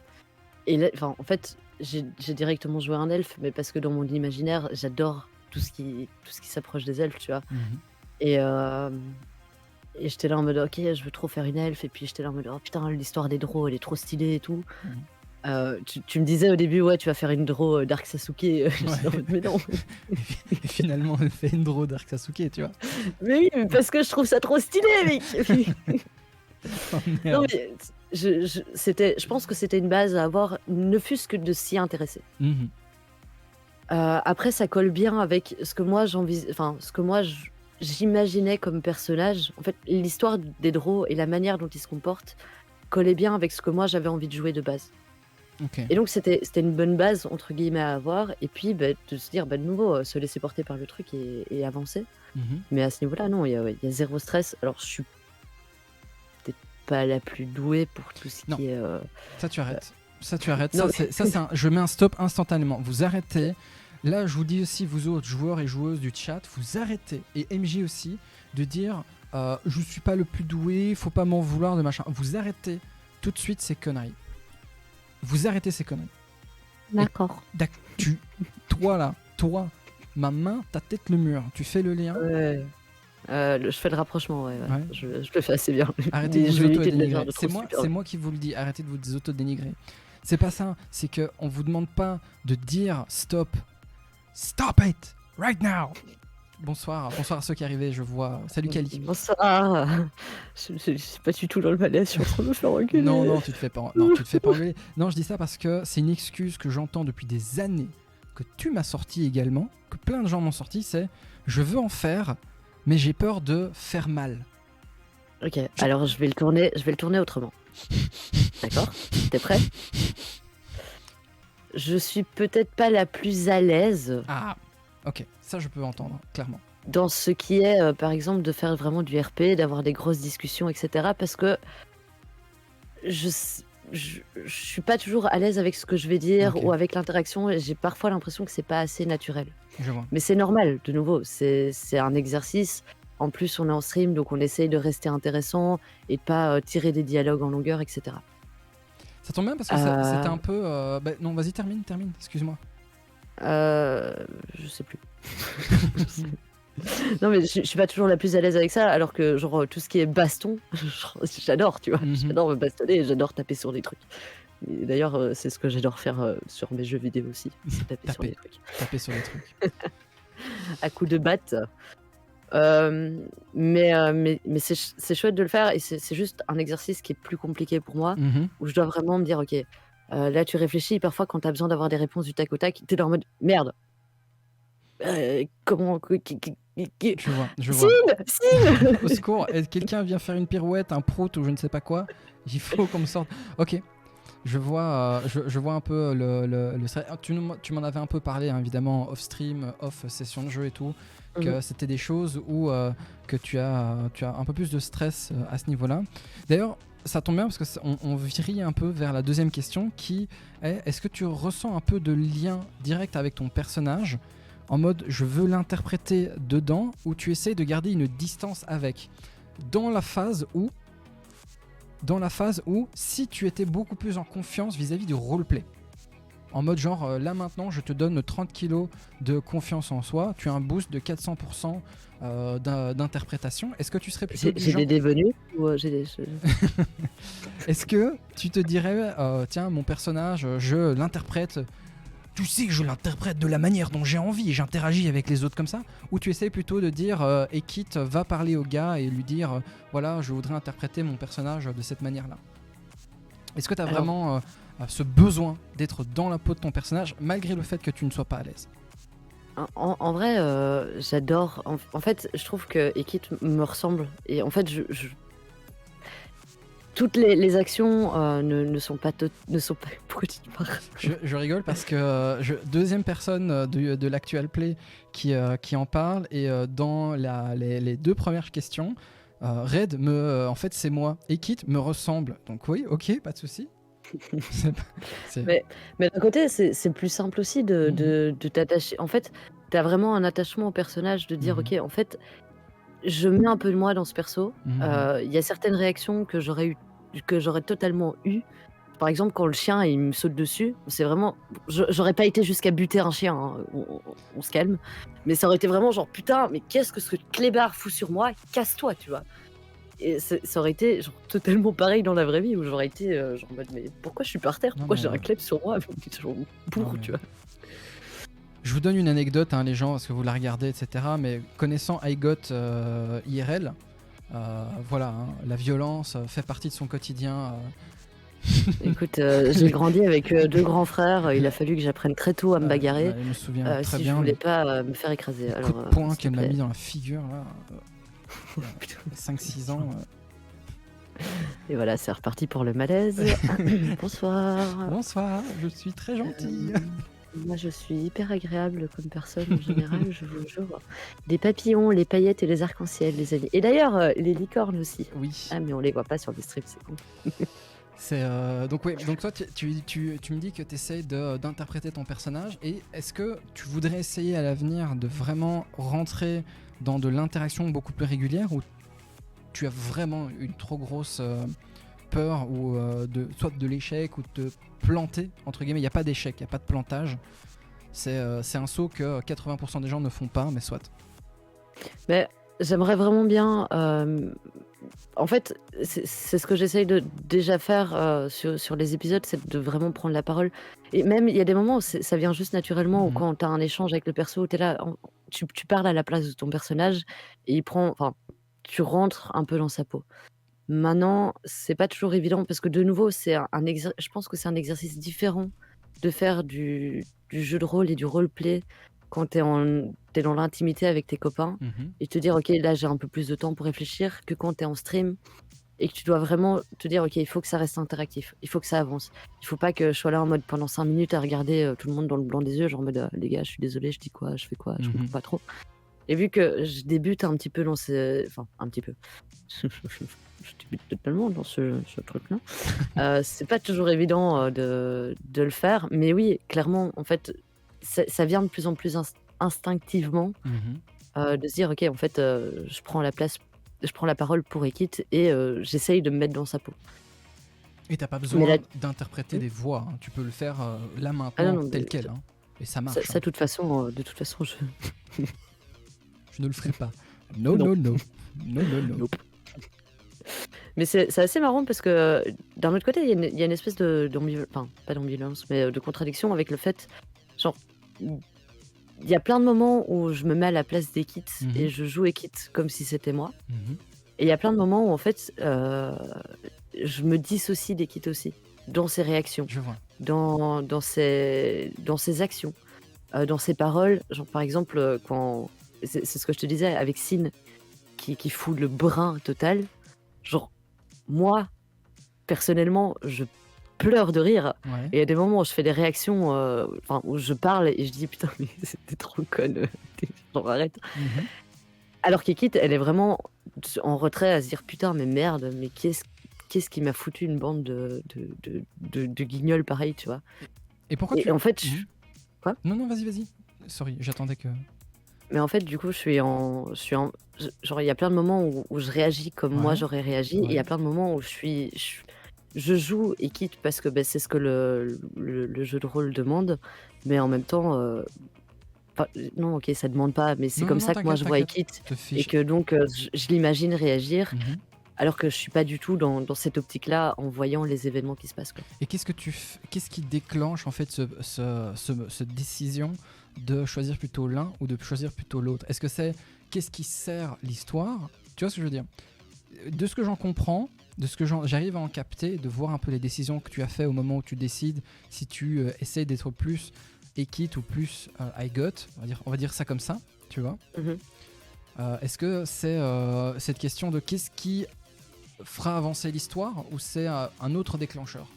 Et là enfin, en fait, j'ai directement joué un elfe, mais parce que dans mon imaginaire, j'adore tout ce qui s'approche des elfes, tu vois? Mhm. Et et j'étais là en mode: «OK, je veux trop faire une elfe» et puis j'étais là en mode: «Oh putain, l'histoire des drôles elle est trop stylée et tout». Mhm. Tu me disais au début, ouais, tu vas faire une draw Dark Sasuke. J'étais en Ouais. mode, mais non. Et finalement, elle fait une draw Dark Sasuke, tu vois. Mais oui, mais parce que je trouve ça trop stylé, mec. Oh Non, merde. mais je pense que c'était une base à avoir, ne fût-ce que de s'y intéresser. Mhm. Après, ça colle bien avec ce que moi enfin, ce que moi j'imaginais comme personnage. En fait, l'histoire des draws et la manière dont ils se comportent collait bien avec ce que moi j'avais envie de jouer de base. Ok. Et donc, c'était une bonne base, entre guillemets, à avoir. Et puis, bah, de se dire, bah, de nouveau, se laisser porter par le truc et avancer. Mhm. Mais à ce niveau-là, non, il y a zéro stress. Alors, je suis peut-être pas la plus douée pour tout ce Non. qui est. Ça, tu arrêtes. Ça, tu arrêtes. Non, Je mets un stop instantanément. Vous arrêtez. Là, je vous dis aussi, vous autres joueurs et joueuses du chat, vous arrêtez. Et MJ aussi, de dire je suis pas le plus doué, faut pas m'en vouloir de machin. Vous arrêtez tout de suite ces conneries. Vous arrêtez ces conneries. D'accord. Toi là, ma main, ta tête, le mur. Tu fais le lien. Ouais. Je fais le rapprochement, ouais. Ouais. Je le fais assez bien. Arrêtez Mais de je vous vais éviter de le auto-dénigrer. faire de trop super. C'est moi qui vous le dis. Arrêtez de vous auto-dénigrer. C'est pas ça. C'est que on vous demande pas de dire stop. Stop it right now. Bonsoir à ceux qui arrivaient. Je vois. Salut Kali. Bonsoir. Je suis pas du tout dans le malaise. Je suis en train de me faire engueuler. Non, tu te fais pas. Non, tu te fais pas engueuler. Non, je dis ça parce que c'est une excuse que j'entends depuis des années, que tu m'as sorti également, que plein de gens m'ont sorti. C'est je veux en faire, mais j'ai peur de faire mal. Ok. Alors je vais le tourner autrement. D'accord. T'es prêt? Je suis peut-être pas la plus à l'aise Ah, ok. Ça, je peux entendre clairement. dans ce qui est, par exemple, de faire vraiment du RP, d'avoir des grosses discussions, etc. Parce que je suis pas toujours à l'aise avec ce que je vais dire Ok. ou avec l'interaction. Et j'ai parfois l'impression que c'est pas assez naturel. Je vois. Mais c'est normal, de nouveau. C'est un exercice. En plus, on est en stream, donc on essaye de rester intéressant et de pas tirer des dialogues en longueur, etc. Ça tombe bien parce que c'était un peu. Non, vas-y, termine. Excuse-moi. Je sais plus. Non, mais je suis pas toujours la plus à l'aise avec ça, alors que genre tout ce qui est baston, j'adore, tu vois. Mhm. J'adore me bastonner et j'adore taper sur des trucs. Et d'ailleurs, c'est ce que j'adore faire sur mes jeux vidéo aussi, c'est taper sur des trucs. Taper sur les trucs. À coups de batte. Mais c'est chouette de le faire et c'est juste un exercice qui est plus compliqué pour moi, Mhm. où je dois vraiment me dire, ok, là tu réfléchis, parfois quand tu as besoin d'avoir des réponses du tac au tac, tu es dans le mode merde. Comment. Je vois. Sim Au secours, quelqu'un vient faire une pirouette, un prout ou je ne sais pas quoi. Il faut qu'on me sorte. Ok. Je vois un peu le stress. Tu m'en avais un peu parlé, hein, évidemment, off stream, off session de jeu et tout, que c'était des choses où que tu as un peu plus de stress à ce niveau-là. D'ailleurs, ça tombe bien parce que on virie un peu vers la deuxième question qui est est-ce que tu ressens un peu de lien direct avec ton personnage en mode je veux l'interpréter dedans ou tu essaies de garder une distance avec dans la phase où si tu étais beaucoup plus en confiance vis-à-vis du roleplay. En mode genre, là maintenant, je te donne 30 kilos de confiance en soi, tu as un boost de 400% d'interprétation. Est-ce que tu serais plutôt du J'ai genre... des dévenus ou Est-ce que tu te dirais, tiens, mon personnage, je l'interprète... Tu sais que je l'interprète de la manière dont j'ai envie et j'interagis avec les autres comme ça. Ou tu essaies plutôt de dire Ekit va parler au gars et lui dire voilà, je voudrais interpréter mon personnage de cette manière-là. Est-ce que tu as vraiment ce besoin d'être dans la peau de ton personnage malgré le fait que tu ne sois pas à l'aise? En vrai, j'adore. En fait, je trouve que Ekit me ressemble. Et en fait, toutes les actions ne sont pas pourquoi tu parles? Je rigole parce que deuxième personne de l'actual play qui en parle et dans les deux premières questions, Red en fait c'est moi. Ekit me ressemble. Donc oui, ok, pas de souci. Mais d'un côté, c'est plus simple aussi de t'attacher. En fait, t'as vraiment un attachement au personnage de dire ok, en fait, je mets un peu de moi dans ce perso. Il y a certaines réactions que j'aurais totalement eu. Par exemple, quand le chien il me saute dessus, c'est vraiment. J'aurais pas été jusqu'à buter un chien, hein, on se calme. Mais ça aurait été vraiment genre putain, mais qu'est-ce que ce clébard fout sur moi? Casse-toi, tu vois. Et ça aurait été genre totalement pareil dans la vraie vie où j'aurais été genre en mode mais pourquoi je suis par terre? Non, Pourquoi mais, j'ai un klebs sur moi? Genre non, pour, mais tu vois? je vous donne une anecdote, hein, les gens, parce que vous la regardez, etc. Mais connaissant iGot IRL, voilà, hein, la violence fait partie de son quotidien. Écoute, j'ai grandi avec 2 grands frères, il a fallu que j'apprenne très tôt à me bagarrer, Je me souviens très si je bien voulais les pas, me faire écraser. coups Alors, de poing s'il te qu'elle m'a plaît. mis dans la figure là, il y a 5-6 ans. Et voilà, c'est reparti pour le malaise. Bonsoir. Bonsoir, je suis très gentille. Moi, je suis hyper agréable comme personne en général, je vous jure. Les papillons, les paillettes et les arcs-en-ciel, les amis. Et d'ailleurs, les licornes aussi. Oui. Ah, mais on les voit pas sur les strips, c'est con. Donc toi tu me dis que tu essayes d'interpréter ton personnage, et est-ce que tu voudrais essayer à l'avenir de vraiment rentrer dans de l'interaction beaucoup plus régulière, ou tu as vraiment une trop grosse peur ou soit de l'échec ou de te planter entre guillemets? Il n'y a pas d'échec, il n'y a pas de plantage, c'est un saut que 80% des gens ne font pas, mais soit. Mais j'aimerais vraiment bien. En fait, c'est ce que j'essaye de déjà faire sur les épisodes, c'est de vraiment prendre la parole. Et même, il y a des moments où ça vient juste naturellement, ou quand tu as un échange avec le perso, où tu es là, tu parles à la place de ton personnage, et enfin, tu rentres un peu dans sa peau. Maintenant, c'est pas toujours évident, parce que de nouveau, je pense que c'est un exercice différent de faire du jeu de rôle et du roleplay quand t'es dans l'intimité avec tes copains, et te dire: «OK, là, j'ai un peu plus de temps pour réfléchir», que quand tu es en stream et que tu dois vraiment te dire: «OK, il faut que ça reste interactif, il faut que ça avance. Il faut pas que je sois là en mode pendant 5 minutes à regarder tout le monde dans le blanc des yeux, genre en mode les gars, je suis désolé, je dis quoi? Je fais quoi? Je comprends pas trop». Et vu que je débute un petit peu dans enfin, un petit peu. Je débute totalement dans ce truc-là. C'est pas toujours évident de le faire, mais oui, clairement, en fait, ça vient de plus en plus instinctivement de se dire: «OK, en fait, je prends la parole pour Ekit, et j'essaye de me mettre dans sa peau». Et t'as pas Mais besoin là d'interpréter des voix, hein. Tu peux le faire là ah maintenant non, tel quel, hein. Et ça marche. ça, de toute façon, je Je ne le ferai pas. No, Non. no, no. No, no, no. Nope. Mais c'est assez marrant parce que, d'un autre côté, il y a une espèce enfin, pas d'ambivalence, mais de contradiction avec le fait, genre, il y a plein de moments où je me mets à la place d'Ekit et je joue Ekit comme si c'était moi. Et il y a plein de moments où, en fait, je me dissocie d'Ekit aussi, dans ses réactions, Je vois. dans ses actions, dans ses paroles. Genre, par exemple, quand c'est ce que je te disais avec Sin qui fout le brin total. Genre, moi, personnellement, je pleure de rire. Ouais. Et il y a des moments où je fais des réactions, enfin, où je parle et je dis: «Putain, mais c'était trop conne, genre arrête». Alors qu'Ekit, elle est vraiment en retrait à se dire: «Putain, mais merde, mais qu'est-ce qui m'a foutu une bande de guignols pareils», tu vois? Et pourquoi Et en fait, quoi? Non, vas-y. Sorry, j'attendais que... Mais en fait, du coup, je suis en genre, il y a plein de moments où je réagis comme moi Ouais. j'aurais réagi, et il y a plein de moments où je joue Ekit parce que, c'est ce que le jeu de rôle demande, mais en même temps, enfin, non, OK, ça demande pas, mais c'est Non, comme non, ça que moi je vois Ekit, te et fiche. que donc je l'imagine réagir, alors que je suis pas du tout dans cette optique-là en voyant les événements qui se passent, quoi. Et qu'est-ce qui déclenche en fait cette décision de choisir plutôt l'un ou de choisir plutôt l'autre? Est-ce que c'est qu'est-ce qui sert l'histoire? Tu vois ce que je veux dire? De ce que j'en comprends, de ce que j'arrive à en capter, de voir un peu les décisions que tu as fait au moment où tu décides si tu essaies d'être plus Ekit ou plus iGot, on va dire ça comme ça, tu vois. Est-ce que c'est cette question de qu'est-ce qui fera avancer l'histoire, ou c'est un autre déclencheur?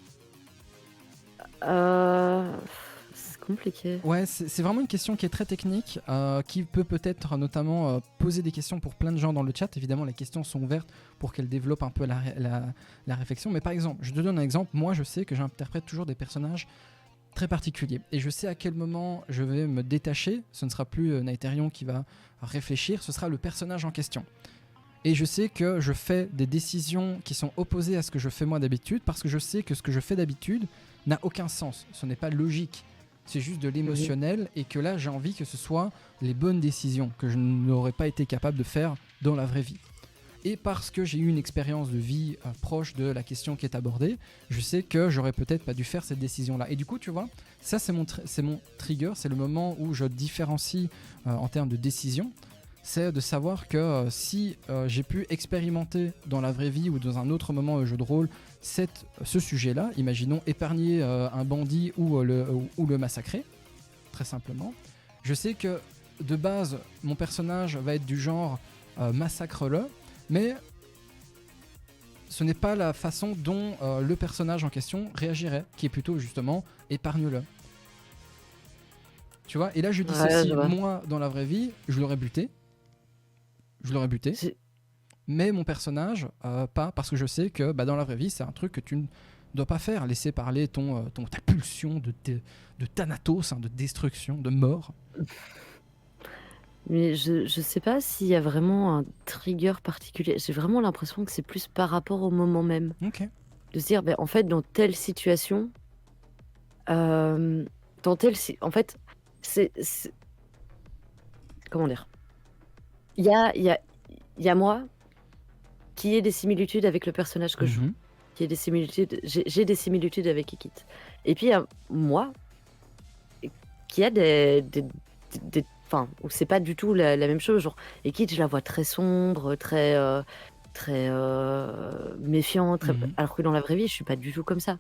C'est compliqué. Ouais, c'est vraiment une question qui est très technique, qui peut peut-être notamment poser des questions pour plein de gens dans le chat. Évidemment, les questions sont ouvertes pour qu'elles développent un peu la réflexion. Mais par exemple, je te donne un exemple. Moi, je sais que j'interprète toujours des personnages très particuliers. Et je sais à quel moment je vais me détacher. Ce ne sera plus Naetherion qui va réfléchir, ce sera le personnage en question. Et je sais que je fais des décisions qui sont opposées à ce que je fais moi d'habitude, parce que je sais que ce que je fais d'habitude n'a aucun sens. Ce n'est pas logique. C'est juste de l'émotionnel, et que là j'ai envie que ce soit les bonnes décisions que je n'aurais pas été capable de faire dans la vraie vie. et parce que j'ai eu une expérience de vie proche de la question qui est abordée, je sais que j'aurais peut-être pas dû faire cette décision-là. Et du coup, tu vois, ça c'est mon trigger, c'est le moment où je différencie en termes de décision. C'est de savoir que si j'ai pu expérimenter dans la vraie vie ou dans un autre moment jeu de rôle ce sujet-là, imaginons épargner un bandit ou le massacrer, très simplement, je sais que de base, mon personnage va être du genre massacre-le, mais ce n'est pas la façon dont le personnage en question réagirait, qui est plutôt justement épargne-le. Tu vois, et là je dis ceci, moi dans la vraie vie, je l'aurais buté, mais mon personnage, pas, parce que je sais que dans la vraie vie, c'est un truc que tu ne dois pas faire, laisser parler ta pulsion de Thanatos, de destruction, de mort. Mais je sais pas s'il y a vraiment un trigger particulier. J'ai vraiment l'impression que c'est plus par rapport au moment même. Ok. De se dire, en fait, dans telle situation, en fait, c'est comment dire? Il y a moi qui ai des similitudes avec le personnage que je joue, qui ai des similitudes, j'ai des similitudes avec Ikit. Et puis il y a moi qui a des enfin, où c'est pas du tout la même chose. Genre, Ikit, je la vois très sombre, très méfiante, alors que dans la vraie vie, je suis pas du tout comme ça.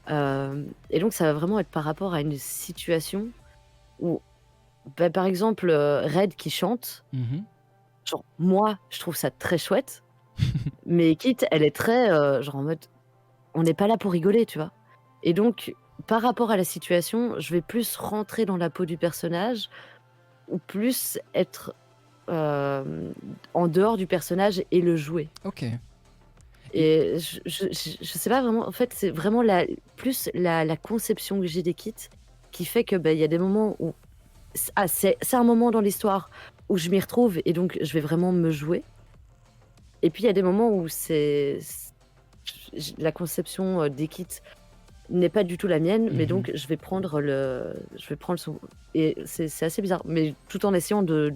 Et donc ça va vraiment être par rapport à une situation où, par exemple, Red qui chante, genre moi, je trouve ça très chouette, mais Kit, elle est très, genre en mode, on n'est pas là pour rigoler, tu vois? Et donc, par rapport à la situation, je vais plus rentrer dans la peau du personnage ou plus être, en dehors du personnage et le jouer. Ok. Et je sais pas vraiment, en fait, c'est vraiment la conception que j'ai des kits qui fait que, il y a des moments où c'est un moment dans l'histoire où je m'y retrouve et donc je vais vraiment me jouer. Et puis il y a des moments où la conception des kits n'est pas du tout la mienne, mais donc je vais prendre son, et c'est assez bizarre, mais tout en essayant de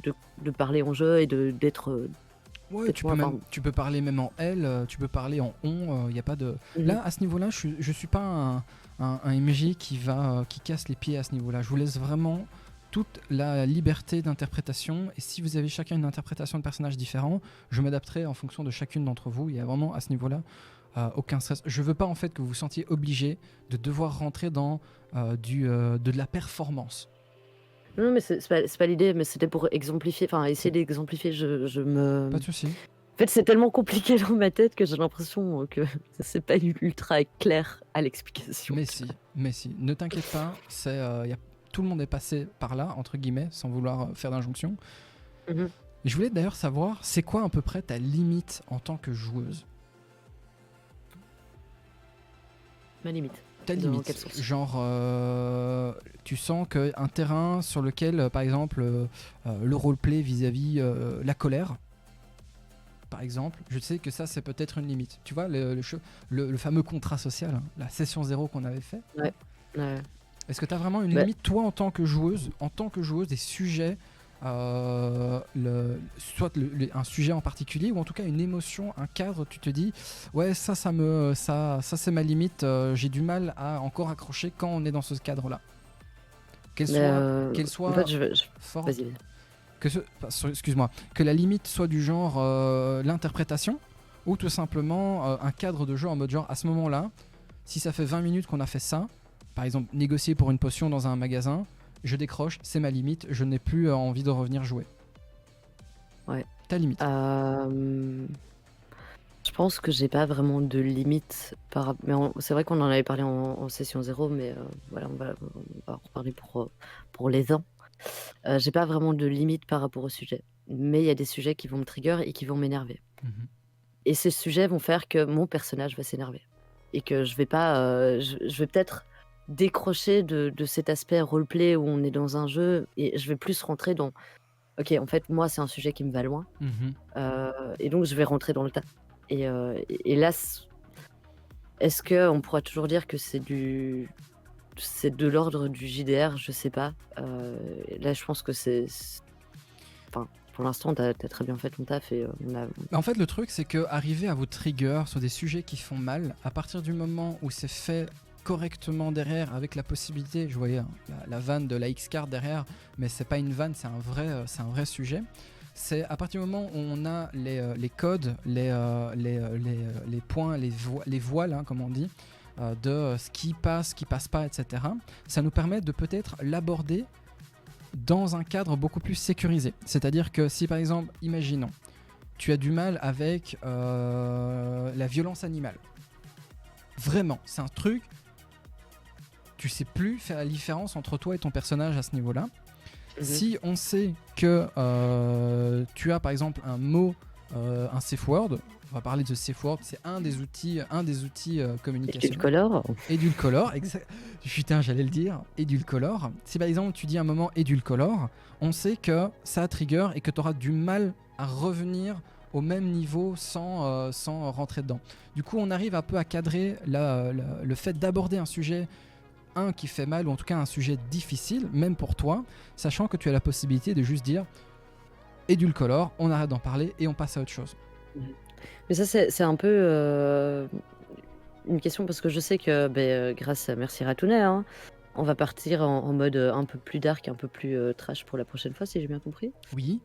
parler en jeu et d'être. Ouais, tu peux parler même en elle, tu peux parler en on, y a pas de. Là, à ce niveau-là, je suis pas un MJ qui casse les pieds à ce niveau-là. Je vous laisse vraiment toute la liberté d'interprétation, et si vous avez chacun une interprétation de personnage différent, je m'adapterai en fonction de chacune d'entre vous. Il y a vraiment à ce niveau-là aucun stress. Je veux pas en fait que vous vous sentiez obligé de devoir rentrer dans de la performance. Non, mais c'est pas l'idée, mais c'était pour exemplifier, enfin essayer d'exemplifier. Pas de souci. En fait, c'est tellement compliqué dans ma tête que j'ai l'impression que c'est pas ultra clair à l'explication. Mais si, ne t'inquiète pas, tout le monde est passé par là, entre guillemets, sans vouloir faire d'injonction. Et je voulais d'ailleurs savoir, c'est quoi à peu près ta limite en tant que joueuse? Ma limite. Ta limite, genre tu sens qu'un terrain sur lequel, par exemple, le roleplay vis-à-vis la colère, par exemple, je sais que ça c'est peut-être une limite. Tu vois, le fameux contrat social, la session 0 qu'on avait fait. Ouais. Est-ce que tu as vraiment une limite, toi, en tant que joueuse, des sujets, soit un sujet en particulier, ou en tout cas une émotion, un cadre, tu te dis ouais, ça c'est ma limite, j'ai du mal à encore accrocher quand on est dans ce cadre-là, qu'elle soit en fait, forte, vas-y. excuse-moi, que la limite soit du genre l'interprétation, ou tout simplement un cadre de jeu en mode genre, à ce moment-là, si ça fait 20 minutes qu'on a fait ça, par exemple négocier pour une potion dans un magasin, je décroche, c'est ma limite, je n'ai plus envie de revenir jouer. Ouais. Ta limite. Je pense que j'ai pas vraiment de limite mais c'est vrai qu'on en avait parlé en session 0, mais voilà, on va en reparler pour les ans. J'ai pas vraiment de limite par rapport au sujet, mais il y a des sujets qui vont me trigger et qui vont m'énerver. Et ces sujets vont faire que mon personnage va s'énerver et que je vais pas, je vais peut-être décrocher de cet aspect roleplay où on est dans un jeu, et je vais plus rentrer dans ok, en fait, moi c'est un sujet qui me va loin, et donc je vais rentrer dans le tas. Et là, est-ce qu'on pourra toujours dire que c'est de l'ordre du JDR? Je sais pas. Là, je pense que enfin, pour l'instant, t'as as très bien fait ton taf et En fait, le truc, c'est que arriver à vous trigger sur des sujets qui font mal, à partir du moment où c'est fait correctement derrière, avec la possibilité, je voyais hein, la vanne de la X-Card derrière, mais c'est pas une vanne, c'est un vrai sujet. C'est à partir du moment où on a les codes, les points, les voiles, hein, comme on dit, de ce qui passe pas, etc. Ça nous permet de peut-être l'aborder dans un cadre beaucoup plus sécurisé. C'est-à-dire que si par exemple, imaginons, tu as du mal avec la violence animale. Vraiment, c'est un truc, tu sais plus faire la différence entre toi et ton personnage à ce niveau-là. Si on sait que tu as par exemple un mot, un safe word, on va parler de safe word, c'est un des outils communication. Edulcolor, exact. Putain, j'allais le dire. Edulcolor. Si par exemple tu dis un moment Edulcolor, on sait que ça trigger et que tu auras du mal à revenir au même niveau sans rentrer dedans. Du coup, on arrive un peu à cadrer le fait d'aborder un sujet qui fait mal, ou en tout cas un sujet difficile, même pour toi, sachant que tu as la possibilité de juste dire Edulcolor, on arrête d'en parler et on passe à autre chose. Mais ça, c'est un peu une question parce que je sais que grâce à Merci Ratounet, hein, on va partir en mode un peu plus dark, un peu plus trash pour la prochaine fois, si j'ai bien compris. Oui.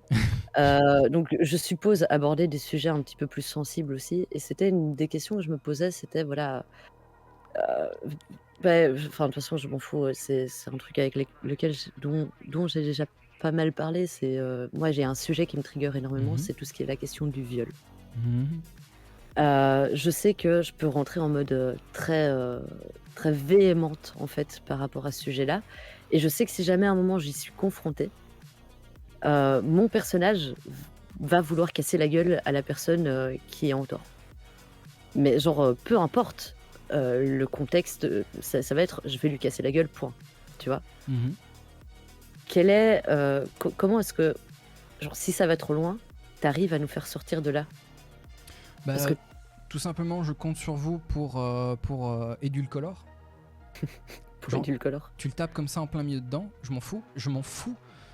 Donc je suppose aborder des sujets un petit peu plus sensibles aussi. Et c'était une des questions que je me posais, c'était voilà. De toute façon, je m'en fous. C'est un truc avec lequel dont j'ai déjà pas mal parlé. C'est moi, j'ai un sujet qui me trigger énormément, c'est tout ce qui est la question du viol. Je sais que je peux rentrer en mode très très véhémente en fait par rapport à ce sujet-là. Et je sais que si jamais à un moment j'y suis confrontée, mon personnage va vouloir casser la gueule à la personne qui est en tort. Mais genre, peu importe le contexte, ça va être je vais lui casser la gueule, point. Tu vois? Quel est, comment est-ce que, genre, si ça va trop loin, t'arrives à nous faire sortir de là? Parce que tout simplement, je compte sur vous pour Edulcolor. pour Edulcolor. Tu le tapes comme ça en plein milieu dedans, je m'en fous.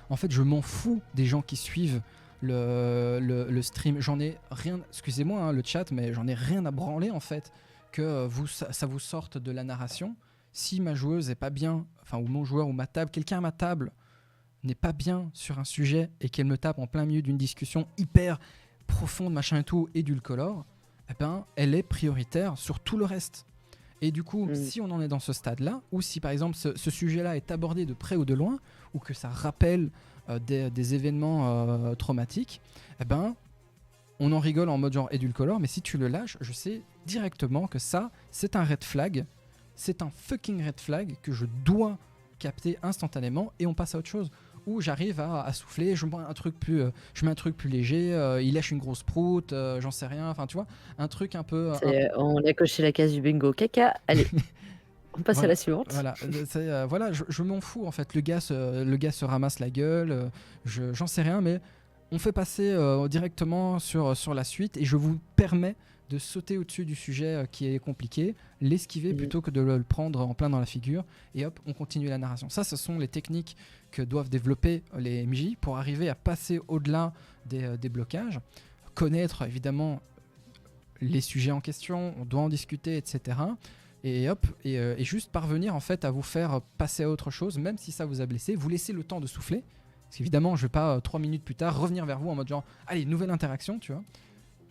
En fait, je m'en fous des gens qui suivent le stream. J'en ai rien, excusez-moi hein, le chat, mais j'en ai rien à branler en fait que ça vous sorte de la narration. Si ma joueuse est pas bien, enfin ou mon joueur ou ma table, quelqu'un à ma table n'est pas bien sur un sujet et qu'elle me tape en plein milieu d'une discussion hyper profonde, machin et tout, Edulcolor, eh ben, elle est prioritaire sur tout le reste. Et du coup, si on en est dans ce stade-là, ou si par exemple ce sujet-là est abordé de près ou de loin, ou que ça rappelle des événements traumatiques, eh ben, on en rigole en mode genre Edulcolor, mais si tu le lâches, je sais directement que ça, c'est un red flag, c'est un fucking red flag que je dois capter instantanément et on passe à autre chose. Où j'arrive à souffler, je mets un truc plus léger, il lâche une grosse proute, j'en sais rien, enfin tu vois, un truc un peu... On a coché la case du bingo caca, allez, on passe à la suivante. Voilà, je m'en fous en fait, le gars se ramasse la gueule, j'en sais rien, mais on fait passer directement sur la suite et je vous permets de sauter au-dessus du sujet qui est compliqué, l'esquiver plutôt que de le prendre en plein dans la figure et hop, on continue la narration. Ça, ce sont les techniques que doivent développer les MJ pour arriver à passer au-delà des blocages, connaître évidemment les sujets en question, on doit en discuter, etc. Et hop, et juste parvenir en fait à vous faire passer à autre chose, même si ça vous a blessé, vous laissez le temps de souffler. Parce qu'évidemment, je vais pas 3 minutes plus tard revenir vers vous en mode genre, allez, nouvelle interaction, tu vois.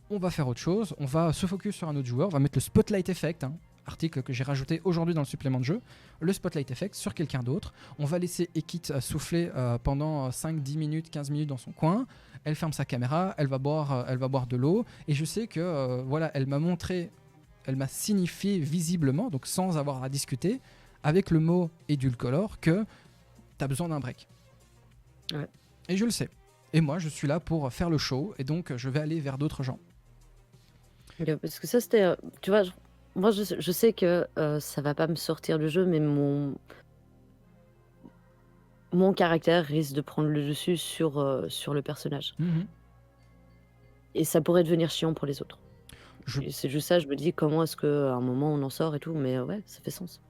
On va faire autre chose, on va se focus sur un autre joueur, on va mettre le Spotlight Effect, hein, article que j'ai rajouté aujourd'hui dans le supplément de jeu, le Spotlight Effect sur quelqu'un d'autre. On va laisser Ekit souffler pendant 5, 10 minutes, 15 minutes dans son coin. Elle ferme sa caméra, elle va boire de l'eau. Et je sais que voilà, elle m'a signifié visiblement, donc sans avoir à discuter, avec le mot Edulcolor, que t'as besoin d'un break. Ouais. Et je le sais. Et moi, je suis là pour faire le show, et donc je vais aller vers d'autres gens. Parce que ça, c'était, tu vois, moi, je sais que ça va pas me sortir du jeu, mais mon caractère risque de prendre le dessus sur le personnage. Et ça pourrait devenir chiant pour les autres. C'est juste ça, je me dis comment est-ce qu'à un moment on en sort et tout, mais ouais, ça fait sens.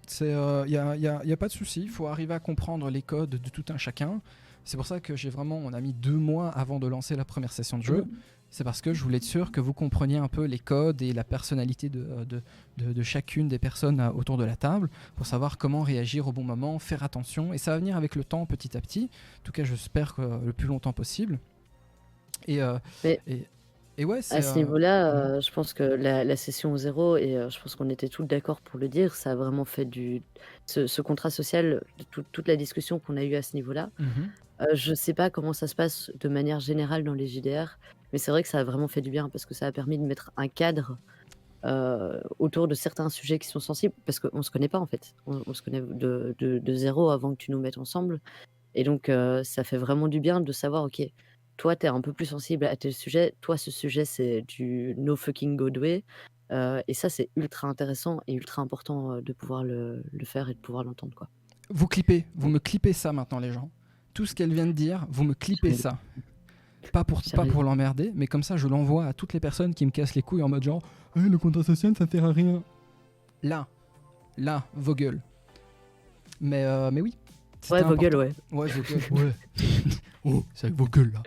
Y a pas de souci. Il faut arriver à comprendre les codes de tout un chacun. C'est pour ça que on a mis 2 mois avant de lancer la première session de jeu. C'est parce que je voulais être sûr que vous compreniez un peu les codes et la personnalité de chacune des personnes autour de la table pour savoir comment réagir au bon moment, faire attention. Et ça va venir avec le temps, petit à petit. En tout cas, j'espère que le plus longtemps possible. Et, Mais et ouais, à c'est... ce niveau-là, je pense que la session 0, et je pense qu'on était tous d'accord pour le dire, ça a vraiment fait ce contrat social, toute la discussion qu'on a eue à ce niveau-là. Mhm. Je sais pas comment ça se passe de manière générale dans les JDR, mais c'est vrai que ça a vraiment fait du bien parce que ça a permis de mettre un cadre autour de certains sujets qui sont sensibles, parce qu'on se connaît pas en fait. On se connaît de zéro avant que tu nous mettes ensemble. Et donc, ça fait vraiment du bien de savoir, ok, toi, tu es un peu plus sensible à tel sujet, toi, ce sujet, c'est du no fucking go way. Et ça, c'est ultra intéressant et ultra important de pouvoir le faire et de pouvoir l'entendre, quoi. Vous me clippez ça maintenant, les gens. Tout ce qu'elle vient de dire, vous me clippez J'arrive. ça. Pas pour J'arrive. l'emmerder, mais comme ça, je l'envoie à toutes les personnes qui me cassent les couilles en mode genre le contrat social, ça sert à rien. Là, vos gueules. Mais oui. c'était Ouais, vos gueules, important. ouais. Ouais, vos gueules, ouais. Oh, c'est avec vos gueules, là.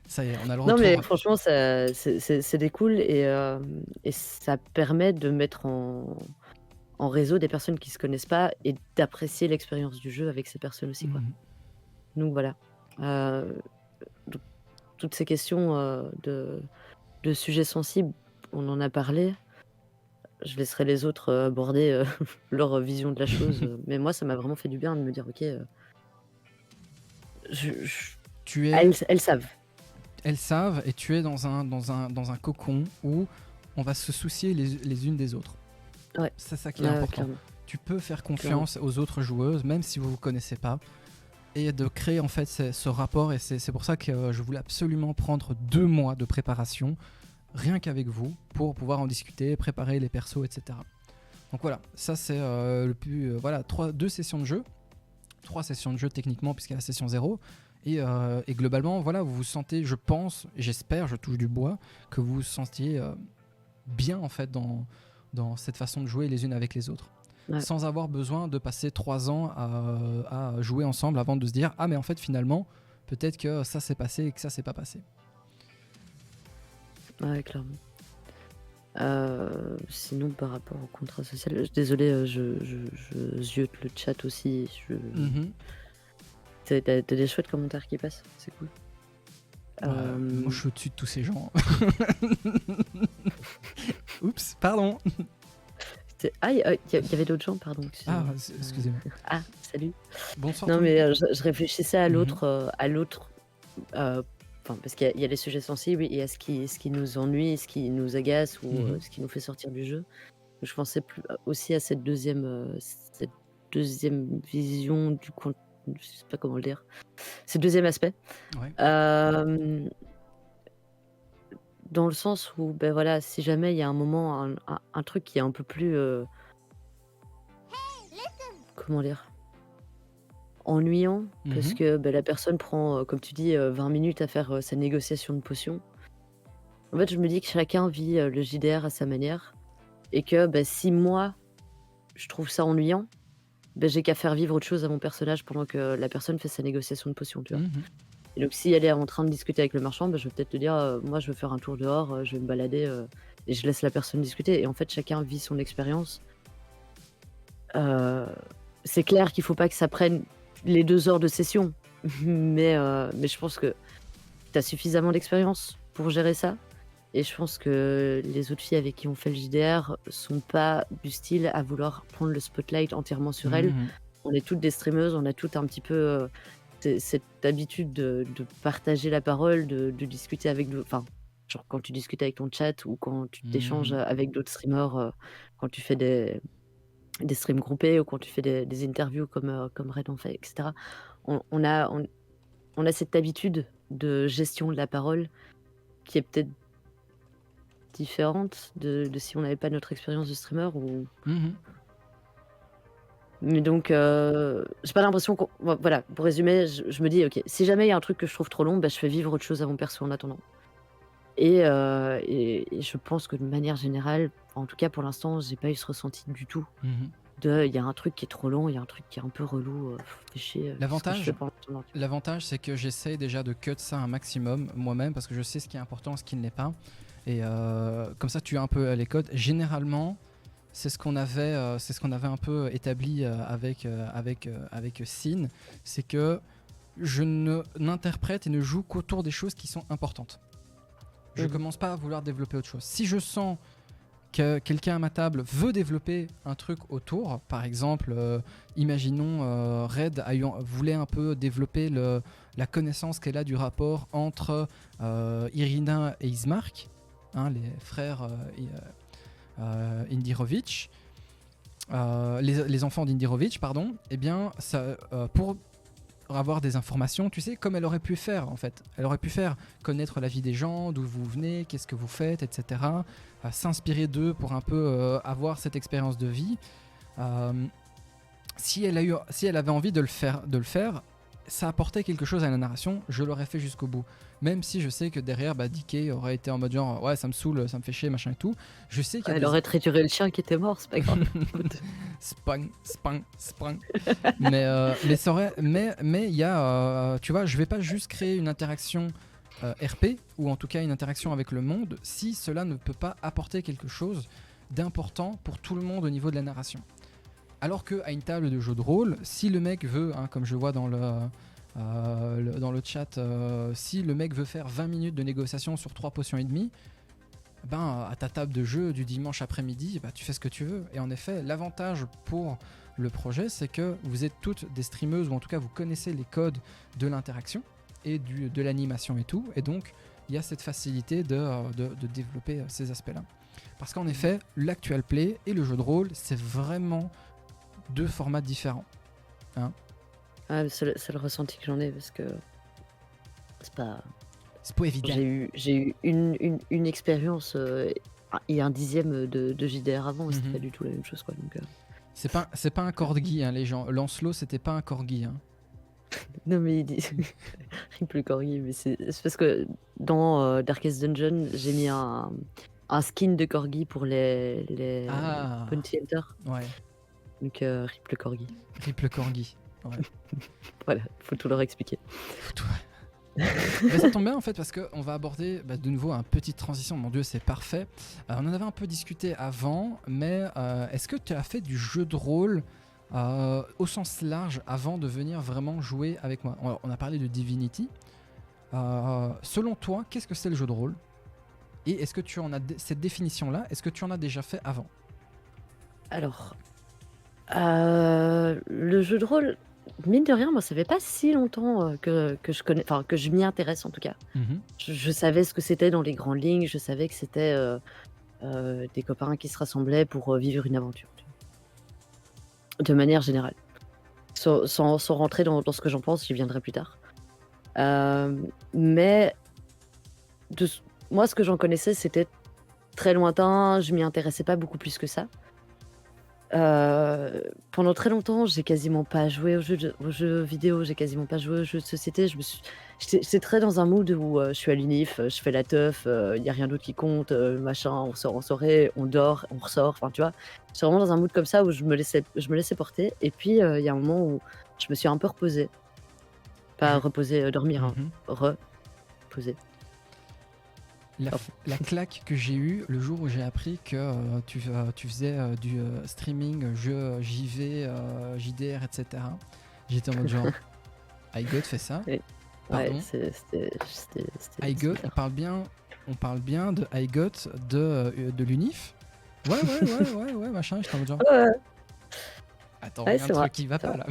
Ça y est, on a le retour. Non, mais franchement, c'est des cool et ça permet de mettre en réseau des personnes qui se connaissent pas et d'apprécier l'expérience du jeu avec ces personnes aussi, quoi. Mhm. Donc voilà. Euh, donc, toutes ces questions de sujets sensibles, on en a parlé. Je laisserai les autres aborder leur vision de la chose. Mais moi, ça m'a vraiment fait du bien de me dire, ok, Tu es... elles savent. Elles savent, et tu es dans un cocon où on va se soucier les unes des autres. Ouais. C'est ça qui est important. Clairement. Tu peux faire confiance aux autres joueuses, même si vous ne vous connaissez pas, et de créer en fait ce rapport. Et c'est pour ça que je voulais absolument prendre 2 mois de préparation, rien qu'avec vous, pour pouvoir en discuter, préparer les persos, etc. Donc voilà, ça c'est le plus... voilà, 2 sessions de jeu, 3 sessions de jeu techniquement, puisqu'il y a la session 0. Et globalement, voilà, vous vous sentez, je pense, j'espère, je touche du bois, que vous vous sentiez bien en fait dans cette façon de jouer les unes avec les autres. Ouais. Sans avoir besoin de passer 3 ans à jouer ensemble avant de se dire ah mais en fait finalement peut-être que ça s'est passé et que ça s'est pas passé. Ouais, clairement. Sinon, par rapport au contrat social, désolé, je ziote le chat aussi. T'as des chouettes commentaires qui passent, c'est cool. Moi je suis au-dessus de tous ces gens. Oups, pardon. Ah, il y avait d'autres gens, pardon. Ah, excusez-moi. Ah, salut. Bonsoir. Non, mais je réfléchissais à l'autre, parce qu'il y a les sujets sensibles, et il y a ce qui nous ennuie, ce qui nous agace ou ce qui nous fait sortir du jeu. Je pensais aussi à cette deuxième vision du contenu, je sais pas comment le dire. C'est le deuxième aspect. Ouais. Dans le sens où, ben voilà, si jamais il y a un moment, un truc qui est un peu plus, comment dire, ennuyant, parce que la personne prend, comme tu dis, 20 minutes à faire sa négociation de potion. En fait, je me dis que chacun vit le JDR à sa manière, et que si moi, je trouve ça ennuyant, j'ai qu'à faire vivre autre chose à mon personnage pendant que la personne fait sa négociation de potion, tu vois. Et donc, si elle est en train de discuter avec le marchand, je vais peut-être te dire, moi, je veux faire un tour dehors, je vais me balader, et je laisse la personne discuter. Et en fait, chacun vit son expérience. C'est clair qu'il faut pas que ça prenne les 2 heures de session, mais je pense que tu as suffisamment d'expérience pour gérer ça. Et je pense que les autres filles avec qui on fait le JDR sont pas du style à vouloir prendre le spotlight entièrement sur elles. On est toutes des streameuses, on a toutes un petit peu cette habitude de partager la parole, de discuter avec d'autres. Enfin, genre quand tu discutes avec ton chat ou quand tu t'échanges avec d'autres streamers, quand tu fais des streams groupés ou quand tu fais des interviews comme Red en fait, etc. On a cette habitude de gestion de la parole qui est peut-être différente de si on n'avait pas notre expérience de streamer ou... Mais donc, j'ai pas l'impression qu'on... Voilà, pour résumer, je me dis, ok, si jamais il y a un truc que je trouve trop long, je fais vivre autre chose à mon perso en attendant. Et je pense que de manière générale, en tout cas pour l'instant, j'ai pas eu ce ressenti du tout. Il y a un truc qui est trop long, il y a un truc qui est un peu relou, fais chier, ce que je fais L'avantage, pendant ton heure. l'avantage, c'est que j'essaye déjà de cut ça un maximum moi-même parce que je sais ce qui est important, ce qui ne l'est pas. Et comme ça, tu as un peu les codes. Généralement, c'est ce qu'on avait un peu établi avec Sin, c'est que je n'interprète et ne joue qu'autour des choses qui sont importantes. Je commence pas à vouloir développer autre chose. Si je sens que quelqu'un à ma table veut développer un truc autour, par exemple, imaginons Red voulait un peu développer la connaissance qu'elle a du rapport entre Irina et Ismark, hein, les frères Indirovic, les enfants d'Indirovic, pardon, eh bien, pour avoir des informations, tu sais, comme elle aurait pu faire en fait. Elle aurait pu faire connaître la vie des gens, d'où vous venez, qu'est-ce que vous faites, etc. S'inspirer d'eux pour un peu avoir cette expérience de vie. Si elle avait envie de le faire, ça apportait quelque chose à la narration, je l'aurais fait jusqu'au bout. Même si je sais que derrière, DK aurait été en mode genre ouais, ça me saoule, ça me fait chier, machin et tout. Je sais qu'il y a Elle aurait trituré le chien qui était mort, c'est pas grave. Spang. Mais ça aurait, mais il y a, tu vois, je vais pas juste créer une interaction RP ou en tout cas une interaction avec le monde si cela ne peut pas apporter quelque chose d'important pour tout le monde au niveau de la narration. Alors que à une table de jeu de rôle, si le mec veut, hein, comme je vois dans le chat, si le mec veut faire 20 minutes de négociation sur 3 potions et demie, à ta table de jeu du dimanche après-midi, tu fais ce que tu veux. Et en effet, l'avantage pour le projet, c'est que vous êtes toutes des streameuses, ou en tout cas vous connaissez les codes de l'interaction et de l'animation et tout. Et donc, il y a cette facilité de développer ces aspects-là. Parce qu'en effet, l'actual play et le jeu de rôle, c'est vraiment deux formats différents. Hein, c'est le ressenti que j'en ai, parce que c'est pas évident. J'ai eu une expérience et un dixième de JDR avant, c'était pas du tout la même chose, quoi. Donc, c'est pas un corgi, hein, les gens. Lancelot, c'était pas un corgi. Hein. Non, mais il dit plus corgi, mais c'est parce que dans Darkest Dungeon, j'ai mis un skin de corgi pour les Bounty Hunters. Ouais. Donc rip le corgi. Rip le corgi. Ouais. Voilà, faut tout leur expliquer. Mais ça tombe bien en fait parce qu'on va aborder de nouveau une petite transition. Mon Dieu, c'est parfait. On en avait un peu discuté avant, mais est-ce que tu as fait du jeu de rôle au sens large avant de venir vraiment jouer avec moi? On a parlé de Divinity. Selon toi, qu'est-ce que c'est le jeu de rôle? Et est-ce que tu en as cette définition-là? Est-ce que tu en as déjà fait avant? Alors, le jeu de rôle, mine de rien, moi, ça fait pas si longtemps que je connais, enfin que je m'y intéresse en tout cas. Je savais ce que c'était dans les grandes lignes, je savais que c'était des copains qui se rassemblaient pour vivre une aventure. De manière générale. Sans rentrer dans ce que j'en pense, j'y viendrai plus tard. Mais moi, ce que j'en connaissais, c'était très lointain, je m'y intéressais pas beaucoup plus que ça. Pendant très longtemps, j'ai quasiment pas joué aux jeux vidéo, j'ai quasiment pas joué aux jeux de société. J'étais très dans un mood où je suis à l'UNIF, je fais la teuf, il y a rien d'autre qui compte, machin, on sort en soirée, on dort, on ressort, enfin tu vois. J'étais vraiment dans un mood comme ça où je me laissais porter. Et puis il y a un moment où je me suis un peu reposée. Pas reposer, dormir, hein. Reposer. La claque que j'ai eue le jour où j'ai appris que tu faisais du streaming, jeu JV, JDR, etc. J'étais en mode genre, iGot fait ça. Pardon. Ouais, c'était iGot, on parle bien de iGot de l'UNIF. Ouais, machin, j'étais en mode genre. Attends, il y a un truc qui va pas là.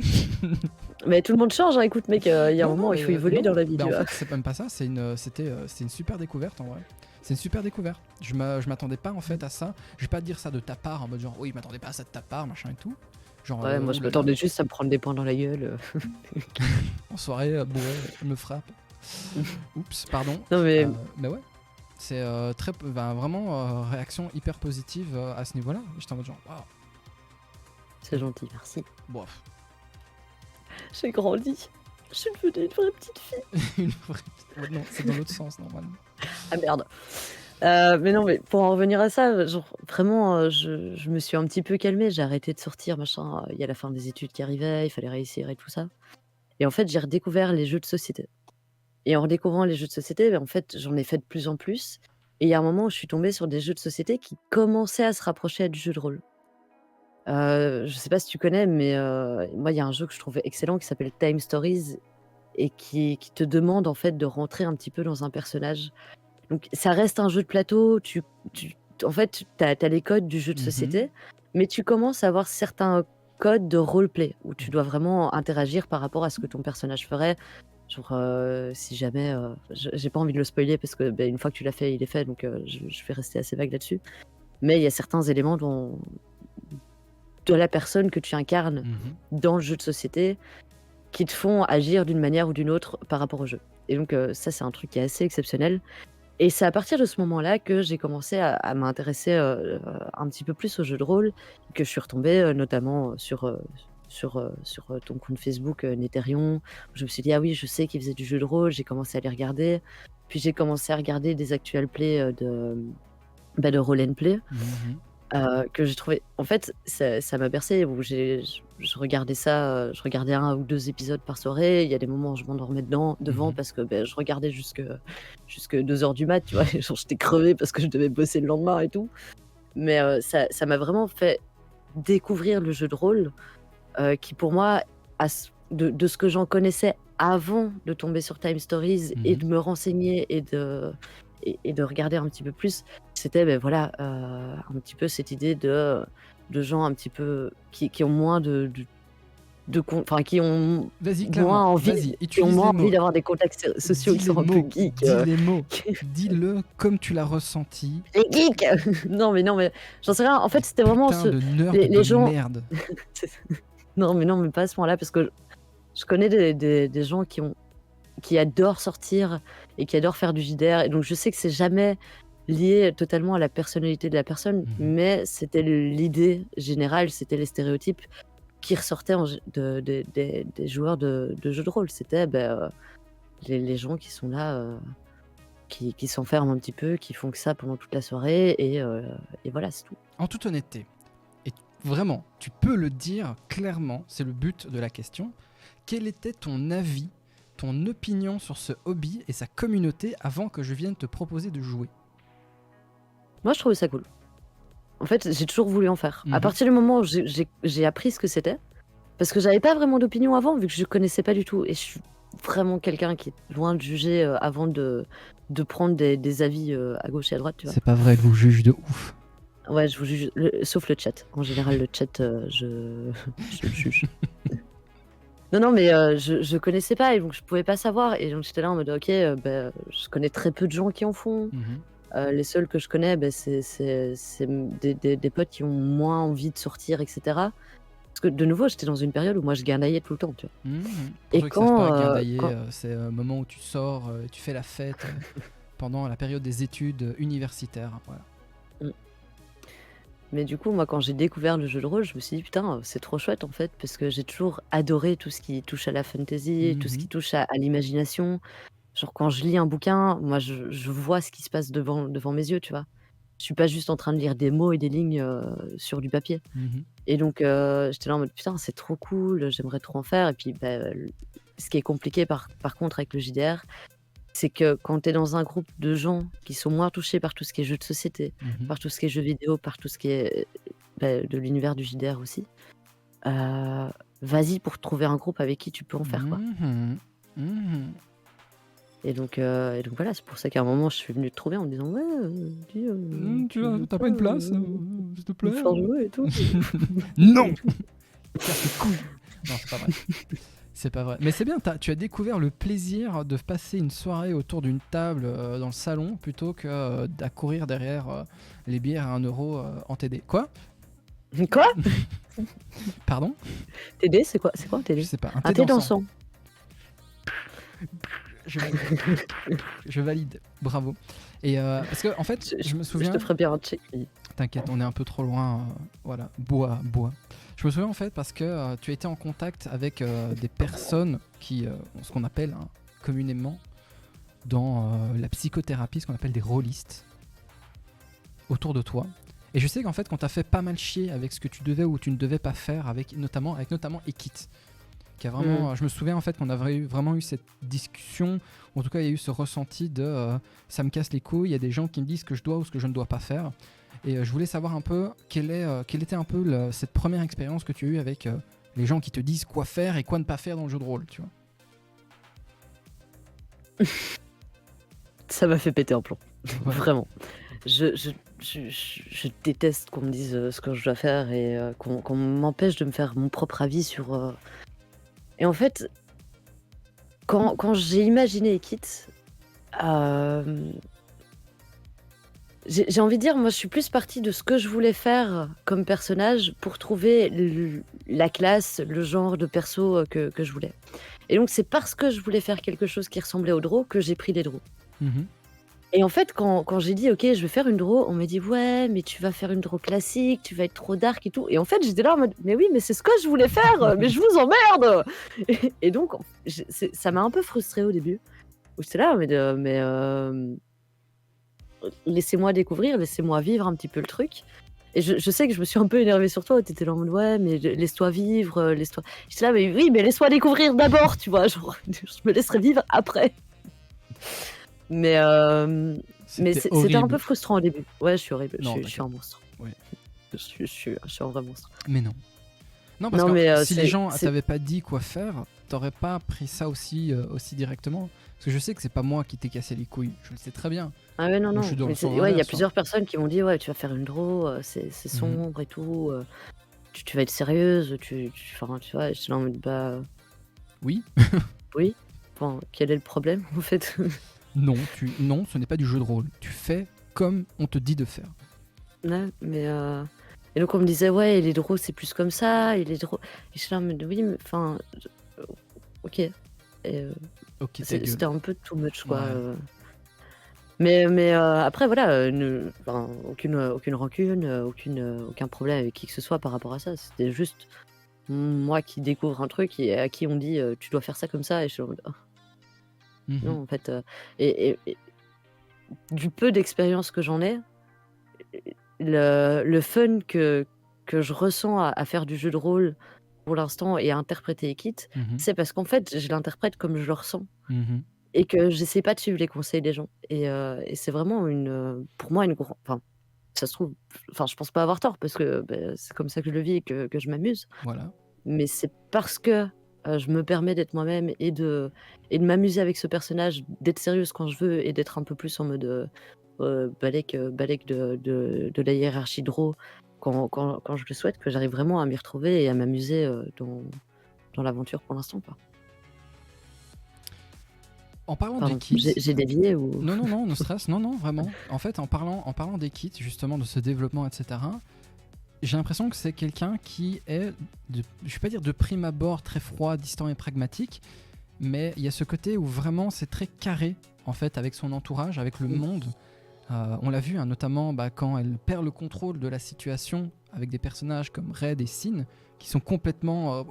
Mais tout le monde change, hein. Écoute mec, il y a un moment où il faut évoluer dans la vie. En fait, c'est même pas ça, c'est une super découverte en vrai. C'est une super découverte. Je m'attendais pas en fait à ça. Je vais pas dire ça de ta part en mode genre oui, je m'attendais pas à ça de ta part, machin et tout. Genre, ouais, moi je m'attendais juste à me prendre des points dans la gueule. En soirée, bourré, je me frappe. Oups, pardon. Non mais ouais. C'est vraiment réaction hyper positive à ce niveau-là. J'étais en mode genre waouh. C'est gentil, merci. Bon. J'ai grandi. Je suis devenue une vraie petite fille. Une vraie petite... Non, c'est dans l'autre sens normalement. Ah merde. Mais non, mais pour en revenir à ça, genre vraiment, je me suis un petit peu calmée, j'ai arrêté de sortir machin, il y a la fin des études qui arrivait, il fallait réussir et tout ça et en fait, j'ai redécouvert les jeux de société et en redécouvrant les jeux de société, en fait, j'en ai fait de plus en plus et il y a un moment où je suis tombée sur des jeux de société qui commençaient à se rapprocher du jeu de rôle. Je sais pas si tu connais, mais moi, il y a un jeu que je trouvais excellent qui s'appelle Time Stories et qui te demande, en fait, de rentrer un petit peu dans un personnage. Donc ça reste un jeu de plateau, tu en fait, tu as les codes du jeu de Mhm. société, mais tu commences à avoir certains codes de roleplay où tu dois vraiment interagir par rapport à ce que ton personnage ferait. Genre, si jamais, j'ai pas envie de le spoiler parce que, une fois que tu l'as fait, il est fait, donc je vais rester assez vague là-dessus. Mais il y a certains éléments de la personne que tu incarnes Mhm. dans le jeu de société qui te font agir d'une manière ou d'une autre par rapport au jeu et donc ça, c'est un truc qui est assez exceptionnel et c'est à partir de ce moment-là que j'ai commencé à m'intéresser, un petit peu plus aux jeux de rôle, que je suis retombée, notamment, sur ton compte Facebook, Néthérion. Je me suis dit: «Ah oui, je sais qu'il faisait du jeu de rôle», j'ai commencé à les regarder. Puis j'ai commencé à regarder des actual play, de Roll and Play, Mhm. que j'ai trouvé en fait, ça m'a bercé où je regardais ça, je regardais 1 ou 2 épisodes par soirée. Il y a des moments où je m'endormais devant Mhm. parce que, je regardais jusque 2 heures du mat, tu vois? Et genre j'étais crevée parce que je devais bosser le lendemain et tout. Mais, ça m'a vraiment fait découvrir le jeu de rôle, qui pour moi, à ce de ce que j'en connaissais avant de tomber sur Time Stories et Mhm. de me renseigner et de regarder un petit peu plus, c'était, voilà, un petit peu cette idée de gens un petit peu qui ont moins enfin qui ont Vas-y, moins clairement, envie vas-y, qui ont utilise moins les envie mots. d'avoir des contacts sociaux Dis qui les sont un peu mots, geeks, dis les mots, dis-le comme tu l'as ressenti. les geeks! Non, mais j'en sais rien. En Des fait, c'était vraiment putains de nerds les de gens merde. non, mais pas à ce point-là parce que je connais des gens qui adorent sortir et qui adorent faire du JDR et donc je sais que c'est jamais lié totalement à la personnalité de la personne, Mhm. mais c'était l'idée générale, c'était les stéréotypes qui ressortaient en gé des joueurs de jeux de rôle. C'était, les gens qui sont là, qui s'enferment un petit peu, qui font que ça pendant toute la soirée et voilà, c'est tout. En toute honnêteté, et vraiment, tu peux le dire clairement, c'est le but de la question. Quel était ton avis, ton opinion sur ce hobby et sa communauté avant que je vienne te proposer de jouer? Moi, je trouvais ça cool. En fait, j'ai toujours voulu en faire. À Mhm. partir du moment où j'ai appris ce que c'était, parce que j'avais pas vraiment d'opinion avant, vu que je connaissais pas du tout et je suis vraiment quelqu'un qui est loin de juger, avant de prendre des avis, à gauche et à droite, tu vois? C'est pas vrai, elle vous juge de ouf. Ouais, je vous juge sauf le chat. En général, le chat, je le juge. Non, mais je connaissais pas et donc je pouvais pas savoir et donc j'étais là en mode: «OK, je connais très peu de gens qui en font». Mhm. Les seuls que je connais, c'est des potes qui ont moins envie de sortir et cetera. Parce que de nouveau, j'étais dans une période où moi je guindaillais tout le temps, tu vois? Mhm. Pour Et ceux qui savent pas, quand guindailler, c'est un moment où tu sors, tu fais la fête pendant la période des études universitaires. Voilà. mmh, mais du coup, moi, quand j'ai découvert le jeu de rôle, je me suis dit: «Putain, c'est trop chouette, en fait», parce que j'ai toujours adoré tout ce qui touche à la fantasy, tout ce qui Mhm. touche à l'imagination. Genre quand je lis un bouquin, moi je vois ce qui se passe devant mes yeux, tu vois? Je suis pas juste en train de lire des mots et des lignes, sur du papier Mhm. et donc j'étais là en mode: «Putain, c'est trop cool, j'aimerais trop en faire» et puis, ce qui est compliqué par contre avec le JDR, c'est que quand tu es dans un groupe de gens qui sont moins touchés par tout ce qui est jeux de société, Mhm. par tout ce qui est jeux vidéo, par tout ce qui est, de l'univers du JDR aussi, heu, vas-y pour trouver un groupe avec qui tu peux en faire, quoi. Mhm. Mhm. Et donc voilà, c'est pour ça qu'à un moment, je suis venue te trouver en me disant: «Ouais, dis, Tu tu veux t'as pas, pas une place, s'il te me plaît? faire jouer et tout?» Non. Casse les couilles. Non, c'est pas vrai. C'est pas vrai. Mais c'est bien, tu as découvert le plaisir de passer une soirée autour d'une table dans le salon plutôt que d'accourir derrière les bières à 1 € en TD. Quoi? Quoi? Pardon? TD, c'est quoi un Je TD? sais pas. Un Un thé thé dansant. dansant. Je valide. Je valide. Bravo. Et parce que en fait, je me Je te souviens. ferai bien un check. T'inquiète, on est un peu trop loin. Voilà, bois, bois. Je me souviens en fait parce que tu as été en contact avec des personnes qui, ce qu'on appelle communément dans la psychothérapie, ce qu'on appelle des rôlistes. autour de toi. Et je sais qu'en fait, quand t'as fait pas mal chier avec ce que tu devais ou tu ne devais pas faire, avec notamment Ekit, qui a vraiment, je me souviens en fait qu'on avait vraiment eu cette discussion, ou en tout cas il y a eu ce ressenti de ça me casse les couilles, il y a des gens qui me disent ce que je dois ou ce que je ne dois pas faire. Et je voulais savoir un peu quelle était un peu cette première expérience que tu as eue avec les gens qui te disent quoi faire et quoi ne pas faire dans le jeu de rôle, tu vois. Ça m'a fait péter un plomb, Ouais. vraiment. Je déteste qu'on me dise ce que je dois faire et qu'on m'empêche de me faire mon propre avis sur. Et en fait, quand j'ai imaginé Ekit, j'ai envie de dire, moi je suis plus partie de ce que je voulais faire comme personnage pour trouver la classe, le genre de perso que je voulais. Et donc c'est parce que je voulais faire quelque chose qui ressemblait au draw que j'ai pris les draws. Mhm. Et en fait, quand j'ai dit: «OK, je vais faire une draw», on m'a dit: «Ouais, mais tu vas faire une draw classique, tu vas être trop dark et tout». Et en fait, j'étais là en mode: «Mais oui, mais c'est ce que je voulais faire, mais je vous emmerde!» Et donc ça m'a un peu frustrée au début, où j'étais là, laissez-moi découvrir, laissez-moi vivre un petit peu le truc. Et je sais que je me suis un peu énervée sur toi, tu étais là en mode: «Ouais, mais laisse-toi vivre, laisse-toi». J'étais là: «Mais oui, mais laisse-moi découvrir d'abord», tu vois? Genre, je me laisserai vivre après. Mais C'était c'était un peu horrible. frustrant au début. Ouais, je suis horrible, Non, je suis un monstre. Ouais. Je suis un vrai monstre. Mais non. Non, parce Non, que mais si les gens c'est t'avaient pas dit quoi faire, t'aurais pas pris ça aussi directement. Parce que je sais que c'est pas moi qui t'ai cassé les couilles, je le sais très bien. ah ouais, non, Moi je suis non, dans le mais sens ouais, il y a inverse, hein. plusieurs personnes qui m'ont dit: «Ouais, tu vas faire une draw, c'est Mhm. sombre et tout, tu vas être sérieuse, enfin, tu vois?» J'étais là en mode: «Bah, Oui. oui, enfin, quel est le problème, en fait?» Non, ce n'est pas du jeu de rôle. Tu fais comme on te dit de faire. Ouais, mais et donc on me disait: «Ouais, et les draws, c'est plus comme ça et les draws», et j'étais là en mode: «Oui, mais enfin, OK». Et Ok, ta gueule. c'était un peu too much, quoi, Ouais. mais après voilà, enfin, aucune rancune, aucun problème avec qui que ce soit par rapport à ça. C'était juste moi qui découvre un truc et à qui on dit, «Tu dois faire ça comme ça», et je suis en mode: «Oh Mhm. non, en fait», et du peu d'expérience que j'en ai, le fun que je ressens à faire du jeu de rôle pour l'instant et à interpréter Ekit, Mhm. c'est parce qu'en fait, je l'interprète comme je le ressens. Mhm. Et que j'essaie pas de suivre les conseils des gens, et c'est vraiment pour moi une gran enfin, ça se trouve, enfin, je pense pas avoir tort parce que, c'est comme ça que je le vis et que je m'amuse. Voilà. Mais c'est parce que, je me permets d'être moi-même et de m'amuser avec ce personnage, d'être sérieuse quand je veux et d'être un peu plus en mode, balèque de la hiérarchie draw quand je le souhaite, que j'arrive vraiment à m'y retrouver et à m'amuser, dans l'aventure pour l'instant, quoi. En parlant des Pardon, kits. j'ai dévié ou? Non, non, non, no stress, non, non, vraiment. En fait, en parlant des kits, justement, de ce développement, etc., j'ai l'impression que c'est quelqu'un qui est, je vais pas dire de prime abord très froid, distant et pragmatique, mais il y a ce côté où vraiment c'est très carré, en fait, avec son entourage, avec le Mmh. monde. On l'a vu, hein, notamment quand elle perd le contrôle de la situation avec des personnages comme Red et Sin, qui sont complètement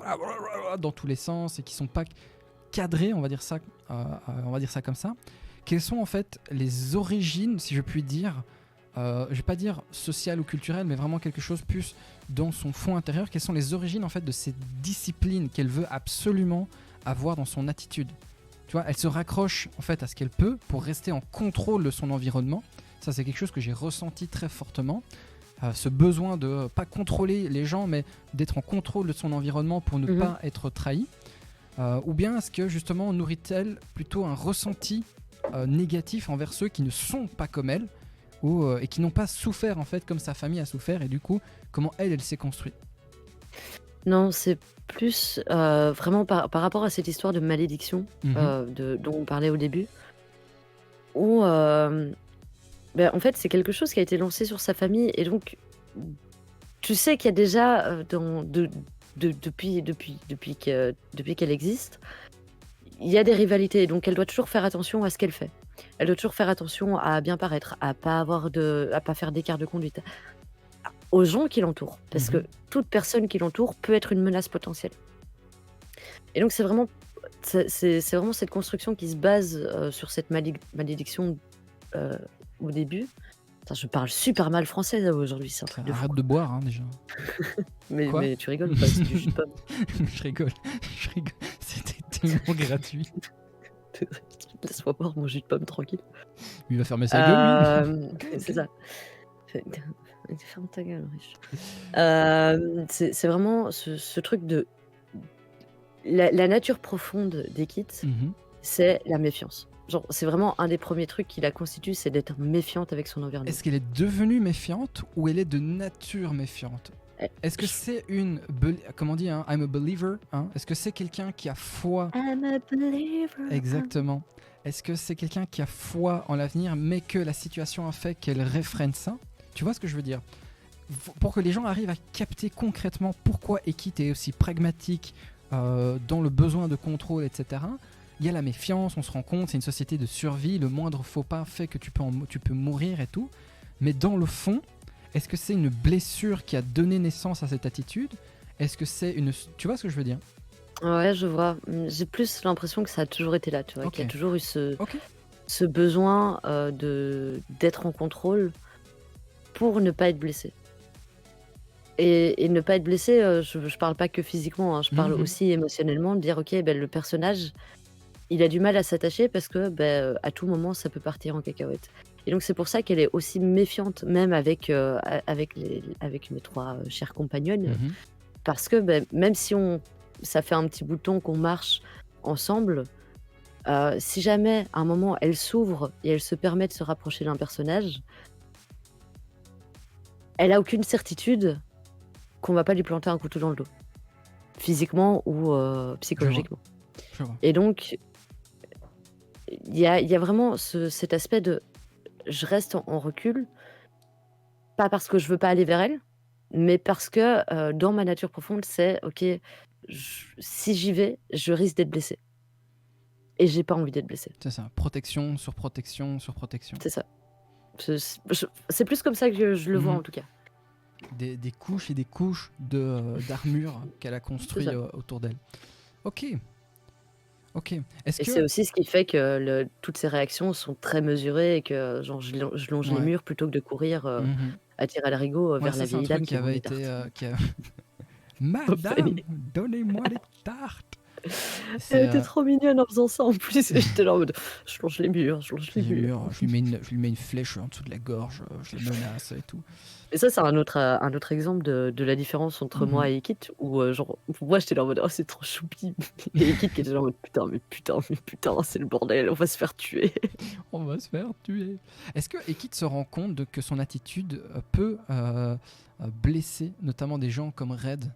dans tous les sens et qui sont pas cadrés, on va dire ça comme ça. Quelles sont en fait les origines, si je puis dire, je vais pas dire sociales ou culturelles, mais vraiment quelque chose plus dans son fond intérieur. Quelles sont les origines en fait de ces disciplines qu'elle veut absolument avoir dans son attitude? Tu vois, elle se raccroche en fait à ce qu'elle peut pour rester en contrôle de son environnement. Ça, c'est quelque chose que j'ai ressenti très fortement. Ce besoin de pas contrôler les gens, mais d'être en contrôle de son environnement pour ne Mmh mh. pas être trahi. Ou bien est-ce que justement nourrit-elle plutôt un ressenti négatif envers ceux qui ne sont pas comme elle et qui n'ont pas souffert en fait comme sa famille a souffert, et du coup comment elle s'est construite. Non, c'est plus, vraiment par rapport à cette histoire de malédiction, Mhm. dont on parlait au début, où, en fait, c'est quelque chose qui a été lancé sur sa famille, et donc tu sais qu'il y a déjà, dans depuis qu'elle existe, il y a des rivalités, donc elle doit toujours faire attention à ce qu'elle fait. Elle doit toujours faire attention à bien paraître, à pas faire d'écart de conduite, aux gens qui l'entourent, parce Mhm. que toute personne qui l'entoure peut être une menace potentielle. Et donc c'est vraiment cette construction qui se base, sur cette malédiction, heu, au début, Putain, je parle super mal français aujourd'hui, c'est un truc de fou, Arrête quoi. de boire, hein, déjà. Quoi? Mais tu rigoles ou pas? C'est du jus de pomme. Je rigole, je rigole. C'était tellement gratuit. Laisse-moi boire mon jus de pomme tranquille. Il va fermer sa gueule, lui. C'est Ok. ça. Ferme ta gueule, riche. C'est vraiment ce truc de la nature profonde des kits, Mhm. c'est la méfiance. Genre, c'est vraiment un des premiers trucs qui la constitue, c'est d'être méfiante avec son environnement. Est-ce qu'elle est devenue méfiante ou elle est de nature méfiante? Eh, Est-ce que je- c'est comment on dit, hein, I'm a believer, hein? Est-ce que c'est quelqu'un qui a foi? I'm a believer. Exactement. Est-ce que c'est quelqu'un qui a foi en l'avenir, mais que la situation a fait qu'elle réfrène ça? Tu vois ce que je veux dire? Pour que les gens arrivent à capter concrètement pourquoi Ekit est aussi pragmatique dans le besoin de contrôle, etc. Il y a la méfiance, on se rend compte, c'est une société de survie, le moindre faux pas fait que tu peux mourir et tout. Mais dans le fond, est-ce que c'est une blessure qui a donné naissance à cette attitude? Est-ce que c'est une... Tu vois ce que je veux dire? Ouais, je vois. J'ai plus l'impression que ça a toujours été là, tu vois, qu'il y a Ok. toujours eu ce, Ok. ce besoin d'être en contrôle pour ne pas être blessé. Et ne pas être blessé, je parle pas que physiquement, hein, je parle Mhm. aussi émotionnellement, de dire ok, ben, le personnage, il a du mal à s'attacher parce que ben, à tout moment, ça peut partir en cacahuète. Et donc c'est pour ça qu'elle est aussi méfiante, même avec mes trois chères compagnonnes, Mhm. parce que ben, même si ça fait un petit bout de temps qu'on marche ensemble, si jamais à un moment elle s'ouvre et elle se permet de se rapprocher d'un personnage, elle a aucune certitude qu'on va pas lui planter un couteau dans le dos, physiquement ou Je vois. psychologiquement. Je vois. Et donc, il y a vraiment cet aspect de je reste en recul, pas parce que je veux pas aller vers elle, mais parce que dans ma nature profonde, c'est ok, si j'y vais, je risque d'être blessée. Et j'ai pas envie d'être blessée. C'est ça. Protection sur protection sur protection. C'est ça. C'est plus comme ça que je le vois Mhm. en tout cas. Des couches et des couches d'armure qu'elle a construit C'est ça. autour d'elle. Ok. Ok. Est-ce Et c'est que... aussi ce qui fait que toutes ces réactions sont très mesurées et que genre, je longe les Ouais. murs plutôt que de courir Mhm. à tir à l'arigot Ouais, vers ça la c'est un vieille dame truc qui qui vend avait des été... tartes. Madame, donnez-moi les tartes. Elle C'est... était trop mignonne en faisant ça en plus. Et j'étais là en mode je longe les murs, je longe les murs. je lui mets une flèche en dessous de la gorge, je la menace et tout. Et ça, c'est un autre exemple de la différence entre moi Mhm. et Ekit, où genre, pour moi, j'étais là en mode oh, c'est trop choupi. Et Ekit qui était là en mode putain, c'est le bordel, on va se faire tuer. On va se faire tuer. Est-ce que Ekit se rend compte que son attitude peut blesser notamment des gens comme Red,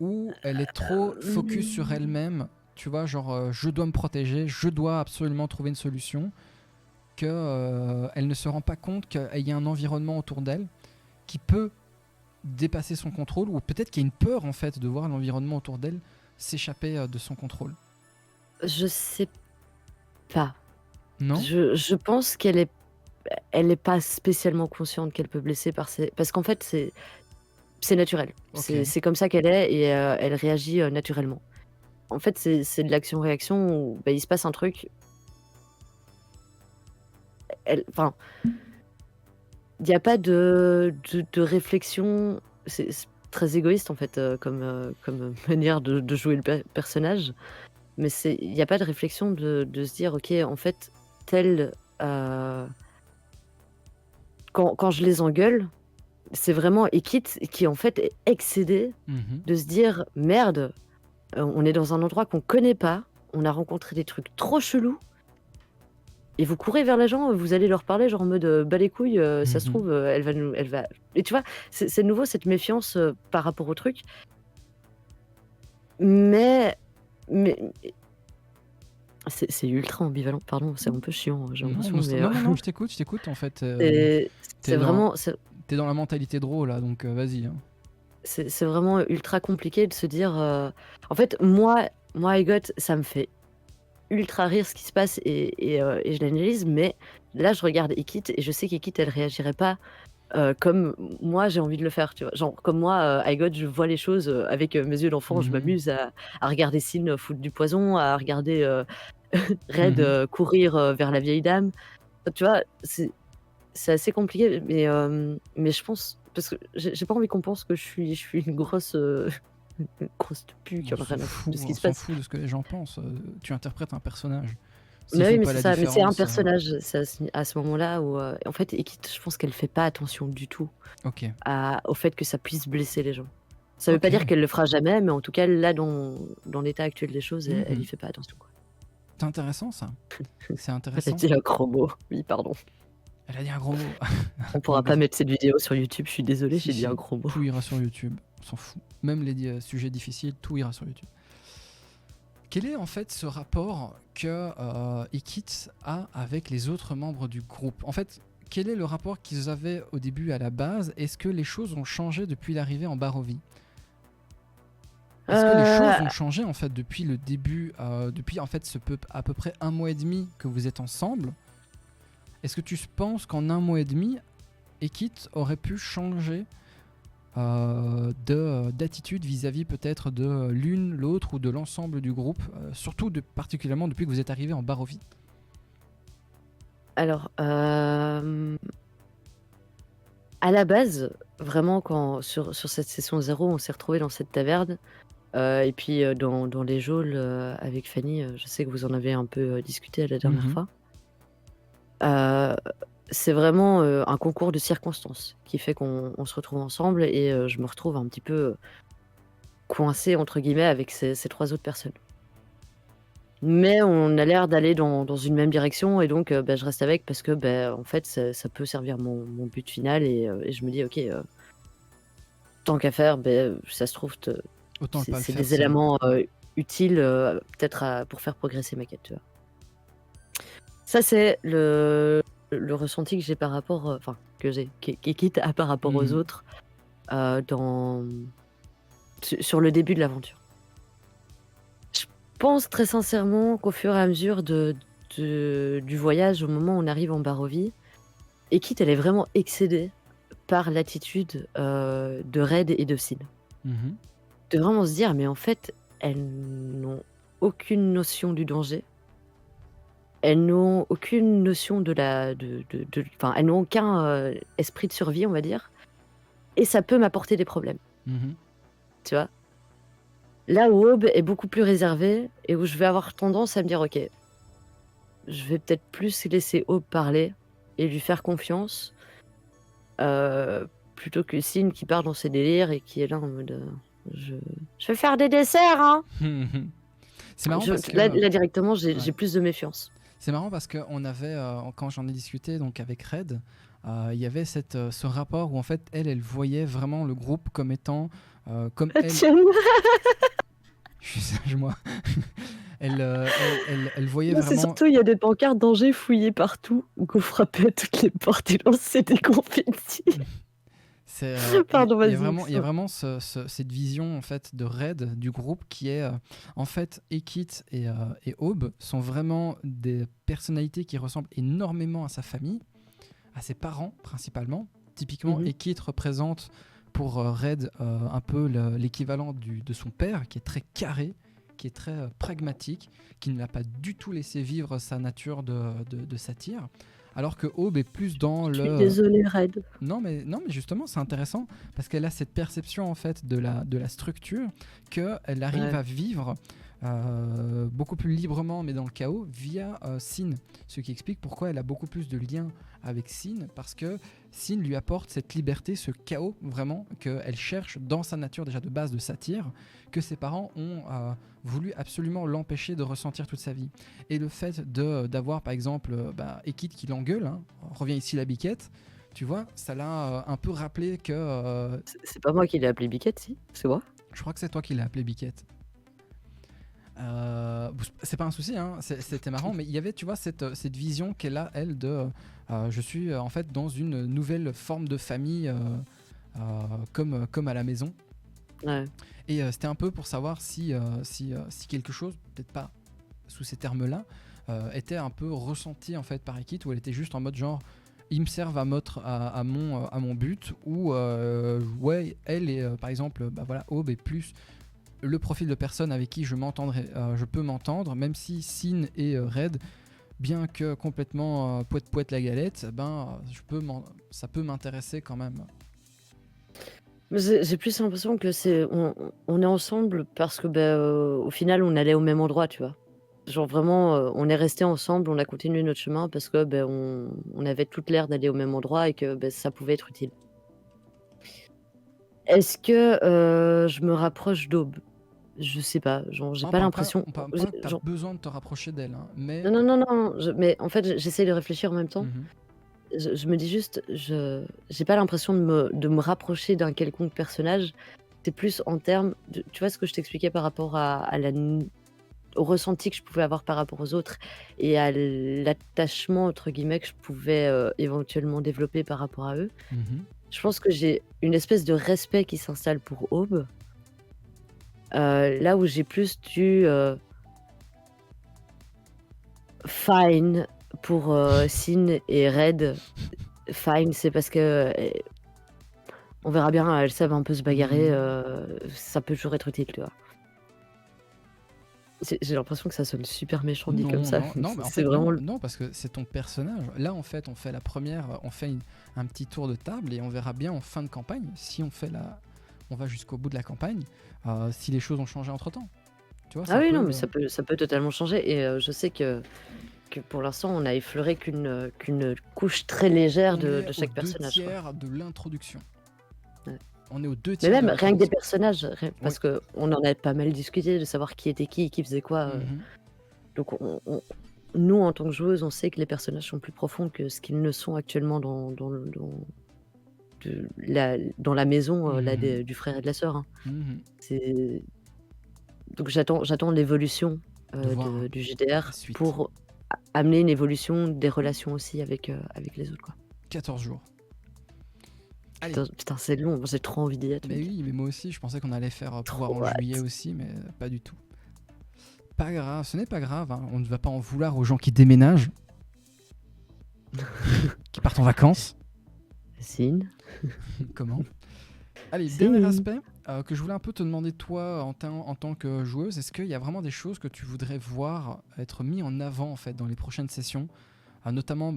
ou elle est trop focus sur elle-même, tu vois, genre je dois me protéger, je dois absolument trouver une solution, que elle ne se rend pas compte qu'il y a un environnement autour d'elle qui peut dépasser son contrôle, ou peut-être qu'il y a une peur en fait de voir l'environnement autour d'elle s'échapper de son contrôle. Je sais pas. Non? Je pense elle est pas spécialement consciente qu'elle peut blesser parce qu'en fait, c'est naturel. Ok. C'est comme ça qu'elle est et elle réagit naturellement. En fait, c'est de l'action-réaction où bah, il se passe un truc. Enfin, il n'y a pas de réflexion. C'est très égoïste en fait comme manière de jouer le personnage. Mais il n'y a pas de réflexion de se dire ok, en fait, tel. Quand je les engueule, c'est vraiment Ekit qui en fait est excédé Mhm. de se dire merde, on est dans un endroit qu'on connaît pas, on a rencontré des trucs trop chelous et vous courez vers les gens, vous allez leur parler genre en mode bah les couilles, ça se Mhm. trouve elle va et tu vois, c'est de nouveau cette méfiance par rapport au truc. Mais c'est ultra ambivalent, pardon, c'est un peu chiant, j'ai Non, l'impression, mais non, je t'écoute en fait. c'est T'es c'est dans, vraiment t'es dans la mentalité drôle là, donc vas-y. Hein. c'est vraiment ultra compliqué de se dire, en fait, moi Egot, ça me fait ultra rire ce qui se passe et je l'analyse, mais là, je regarde Ekit et je sais qu'Ekit, elle réagirait pas, comme moi j'ai envie de le faire, tu vois? Genre comme moi, Egot, je vois les choses, avec, mes yeux d'enfant, je Mhm. m'amuse à regarder Sin foutre du poison, à regarder, Red, Mhm. courir, vers la vieille dame. Tu vois? c'est assez compliqué, mais je pense parce que j'ai pas envie qu'on pense que je suis une grosse, une grosse pue qui On en a s'en rien à foutre de fout, ce qui on se s'en passe. fout de ce que les gens pensent. Tu interprètes un personnage. S'ils Mais oui, font mais pas c'est la ça, mais c'est un différence, personnage, c'est à ce moment-là où, en fait, Ekid, je pense qu'elle fait pas attention du tout ok. au fait que ça puisse blesser les gens. Ça veut pas dire Ok. qu'elle le fera jamais, mais en tout cas, là, dans l'état actuel des choses, elle y Mhm. fait pas attention, quoi. C'est intéressant ça. C'est Elle a intéressant. dit un gros mot. Oui, pardon. Elle a dit un gros mot. On En pourra pas gros. mettre cette vidéo sur YouTube, je suis désolée, Si, j'ai dit un si. gros mot. Tout ira sur YouTube. On s'en fout. Même les sujets difficiles, tout ira sur YouTube. Quel est en fait ce rapport que Ekid a avec les autres membres du groupe? En fait, quel est le rapport qu'ils avaient au début à la base? Est-ce que les choses ont changé depuis l'arrivée en Barovie? Est-ce que les Heu, choses ont changé en fait depuis le début, depuis en fait à peu près 1 mois et demi que vous êtes ensemble? Est-ce que tu penses qu'en 1 mois et demi, Ekid aurait pu changer d'attitude vis-à-vis peut-être de l'une, l'autre ou de l'ensemble du groupe, surtout particulièrement depuis que vous êtes arrivé en Barovie? alors, à la base, vraiment quand sur cette session 0, on s'est retrouvés dans cette taverne, et puis, dans les geôles, avec Fanny, je sais que vous en avez un peu, discuté la dernière Mhm. fois. Heu, c'est vraiment, un concours de circonstances qui fait qu'on se retrouve ensemble et je me retrouve un petit peu, «coincée» entre guillemets avec ces 3 autres personnes. Mais on a l'air d'aller dans une même direction et donc, bah, je reste avec parce que, bah, en fait, ça peut servir mon but final et je me dis: «OK, tant qu'à faire, beh, ça se trouve Autant ne c'est pas le c'est faire des seul. éléments, utiles, peut-être pour faire progresser ma quête», tu vois? Ça, c'est le ressenti que j'ai par rapport, enfin que j'ai, qu'Ekid a par rapport aux Mhm. autres, dans sur le début de l'aventure. Je pense très sincèrement qu'au fur et à mesure du voyage, au moment où on arrive en Barovie, Ekid, elle est vraiment excédée par l'attitude, de Red et de Sin. Mhm. De vraiment se dire: «Mais en fait, elles n'ont aucune notion du danger. Elles n'ont aucune notion de enfin, elles n'ont aucun, esprit de survie, on va dire et ça peut m'apporter des problèmes», Mhm. tu vois? Là où Aube est beaucoup plus réservée et où je vais avoir tendance à me dire: «OK, je vais peut-être plus laisser Aube parler et lui faire confiance, heu, plutôt que Sin qui part dans ses délires et qui est là en mode, je je vais faire des desserts, hein!» Mhm. C'est marrant Je parce là que là directement, j'ai ouais. plus de méfiance. C'est marrant parce que on avait quand j'en ai discuté donc avec Red, il y avait ce rapport où en fait elle voyait vraiment le groupe comme étant comme Ah elle. tiens! Je suis sage moi. Elle voyait Moi, c'est vraiment. surtout, il y a des pancartes: «Danger, fouillé partout», qu'on frappait à toutes les portes et lançait des confettis. Pardon, vas-y, Il y a excuse-moi. vraiment cette vision en fait de Red du groupe qui est en fait Ekid et Aube sont vraiment des personnalités qui ressemblent énormément à sa famille, à ses parents principalement. Typiquement, Mmh. Ekid représente pour Red un peu l'équivalent de son père, qui est très carré, qui est très pragmatique, qui ne l'a pas du tout laissé vivre sa nature de satyre, alors que Aube est plus dans Je suis le désolée, Red. non, mais justement, c'est intéressant parce qu'elle a cette perception en fait de la structure qu'elle arrive Ouais. à vivre beaucoup plus librement, mais dans le chaos, via Sin. Ce qui explique pourquoi elle a beaucoup plus de liens avec Sin, parce que Sin lui apporte cette liberté, ce chaos vraiment qu'elle cherche dans sa nature déjà de base de satyre, que ses parents ont voulu absolument l'empêcher de ressentir toute sa vie. Et le fait d'avoir par exemple Ekid qui l'engueule, hein, revient ici la biquette, tu vois, ça l'a un peu rappelé que. C'est pas moi qui l'ai appelée Biquette, si? C'est moi? Je crois que c'est toi qui l'as appelé Biquette. C'est pas un souci, hein, c'était marrant, mais il y avait, tu vois, cette vision qu'elle a, elle, de. Je suis en fait dans une nouvelle forme de famille, comme à la maison. Ouais. Et c'était un peu pour savoir si quelque chose, peut-être pas sous ces termes-là, était un peu ressenti en fait par Ekid, où elle était juste en mode genre. Ils me servent à mon but, ou ouais, elle est par exemple, voilà, Aube est plus le profil de personne avec qui je peux m'entendre, même si Sin et Red bien que complètement poète la galette, ça peut m'intéresser quand même. Mais j'ai plus l'impression que on est ensemble parce que, au final, on allait au même endroit, tu vois? Genre vraiment, on est restés ensemble, on a continué notre chemin parce que, on avait toutes l'air d'aller au même endroit et que, ça pouvait être utile. Est-ce que, je me rapproche d'Aube? Je sais pas, genre, j'ai On pas parle pas, l'impression, on parle j'ai pas que tu as genre besoin de te rapprocher d'elle, hein, non, mais. non, non, non, mais en fait, j'essaie de réfléchir en même temps. Mhm, Je me dis juste, je j'ai pas l'impression de me rapprocher d'un quelconque personnage. C'est plus en termes de tu vois ce que je t'expliquais par rapport à la n au ressenti que je pouvais avoir par rapport aux autres et à «l'attachement» entre guillemets que je pouvais, éventuellement développer par rapport à eux. mhm. Je pense que j'ai une espèce de respect qui s'installe pour Aube, là où j'ai plus du, fine pour, Sin et Red. Fine, c'est parce que, on verra bien, elles savent un peu se bagarrer, Mhm. ça peut toujours être utile, tu vois? J'ai l'impression que ça sonne super méchant dit comme Non, ça. non, non, mais en C'est fait, vraiment non, le non, parce que c'est ton personnage. Là, en fait, on fait la première, on fait un petit tour de table et on verra bien en fin de campagne si on va jusqu'au bout de la campagne, si les choses ont changé entre temps. Tu vois, ah ça oui, non, peut. mais ça peut totalement changer et je sais que pour l'instant, on a effleuré qu'une couche très légère On est de aux chaque deux personnage, quoi. tiers de l'introduction. Ouais. On est aux deux Mais tiers de même rien que des l'introduction. personnages, Oui. parce qu'on en a pas mal discuté de savoir qui était qui faisait quoi, Mhm. donc nous, en tant que joueuses, on sait que les personnages sont plus profonds que ce qu'ils ne sont actuellement dans la maison, là, Mhm. du frère et de la sœur, hein. Mhm. C'est donc j'attends l'évolution, De voir du la GDR suite. pour amener une évolution des relations aussi avec les autres, quoi. 14 jours. Allez. Putain, c'est long, j'ai trop envie d'y être, Mais mec. oui, mais moi aussi, je pensais qu'on allait faire pouvoir en Trop juillet hâte. aussi, mais pas du tout. Pas grave, ce n'est pas grave, hein. On ne va pas en vouloir aux gens qui déménagent, qui partent en vacances. Signe. Comment? Allez, dernier Signe. aspect que je voulais un peu te demander toi en tant que joueuse, est-ce qu'il y a vraiment des choses que tu voudrais voir être mis en avant en fait dans les prochaines sessions, notamment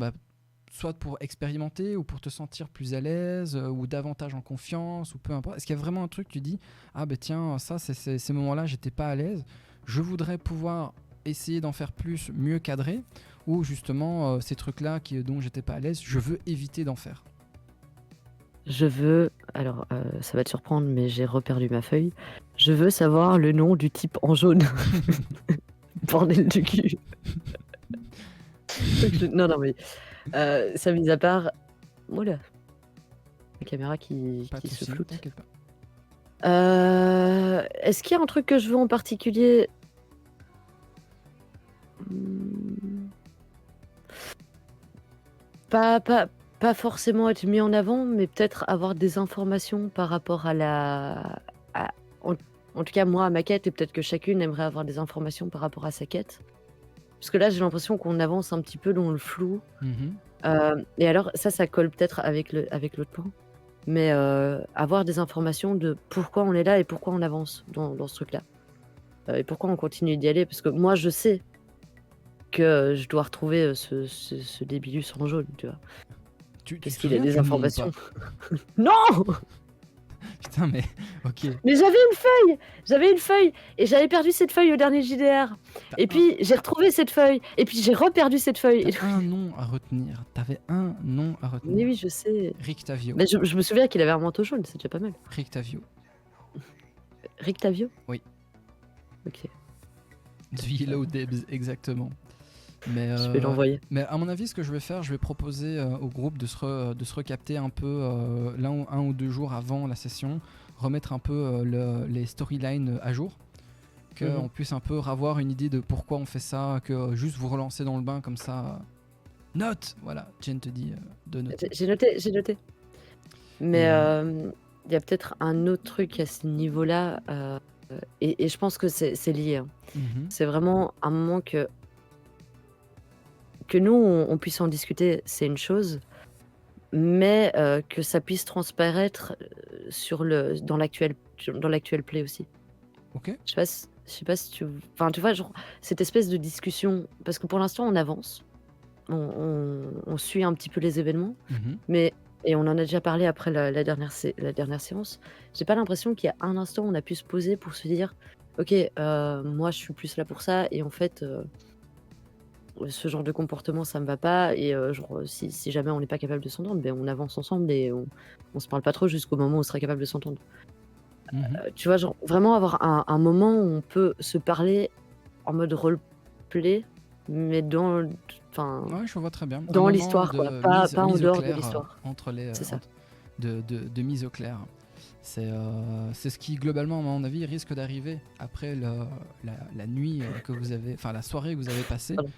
soit pour expérimenter ou pour te sentir plus à l'aise ou davantage en confiance ou peu importe. Est-ce qu'il y a vraiment un truc que tu dis ah ben tiens ça c'est ces moments-là j'étais pas à l'aise, je voudrais pouvoir essayer d'en faire plus, mieux cadré, ou justement ces trucs-là dont j'étais pas à l'aise, je veux éviter d'en faire. Je veux alors, ça va te surprendre, mais j'ai reperdu ma feuille. Je veux savoir le nom du type en jaune. Bordel du cul. Non, non, mais ça mis à part ouh là, la caméra Pas de qui se soucis, floute. t'inquiète pas. Est-ce qu'il y a un truc que je veux en particulier? Mmh. Pas pas pas forcément être mis en avant, mais peut-être avoir des informations par rapport à la à en en tout cas moi à ma quête et peut-être que chacune aimerait avoir des informations par rapport à sa quête. Parce que là, j'ai l'impression qu'on avance un petit peu dans le flou, Mhm. et alors ça colle peut-être avec l'autre point, mais avoir des informations de pourquoi on est là et pourquoi on avance dans ce truc-là, et pourquoi on continue d'y aller. Parce que moi, je sais que je dois retrouver, ce débilus en jaune, tu vois? Tu te Parce qu'il a souviens des du nom ou informations. pas? Non! Putain mais ok. Mais j'avais une feuille et j'avais perdu cette feuille au dernier JDR T'as et un, puis j'ai retrouvé cette feuille et puis j'ai reperdu cette feuille t'as et un nom à retenir. T'avais un nom à mais retenir. oui, je sais. Rictavio. Mais je me souviens qu'il avait un manteau jaune, c'est déjà pas mal. Rictavio. Rictavio? Oui. OK, Zvilo Debs, exactement. Mais, je vais l'envoyer. mais à mon avis, ce que je vais faire, je vais proposer au groupe de se recapter un peu un ou deux jours avant la session, remettre un peu les storylines à jour, qu'on puisse un peu avoir une idée de pourquoi on fait ça, que juste vous relancer dans le bain comme ça. Note! Voilà, Jen te dit de noter. J'ai noté. Mais il y a peut-être un autre truc à ce niveau-là, et je pense que c'est lié, hein. Mhm. C'est vraiment un moment que nous, on puisse en discuter, c'est une chose, mais que ça puisse transparaître, dans l'actuel play aussi. Ok. Je sais pas si tu enfin, tu vois, genre, cette espèce de discussion parce que pour l'instant, on avance. on suit un petit peu les événements, Mmh. mais et on en a déjà parlé après la dernière séance. J'ai pas l'impression qu'il y a un instant, on a pu se poser pour se dire: «OK, moi, je suis plus là pour ça et en fait, ce genre de comportement, ça me va pas» et genre, si jamais on n'est pas capable de s'entendre, ben on avance ensemble et on se parle pas trop jusqu'au moment où on sera capable de s'entendre. Mmh. Tu vois, genre, vraiment avoir un moment où on peut se parler en mode roleplay, mais enfin, Ouais, je vois très bien. Un dans moment l'histoire, quoi, de pas en mise au dehors de clair, l'histoire. entre les, C'est ça. entre de mise au clair. C'est ce qui, globalement, à mon avis, risque d'arriver après la nuit que vous avez, enfin la soirée que vous avez passée. Pardon.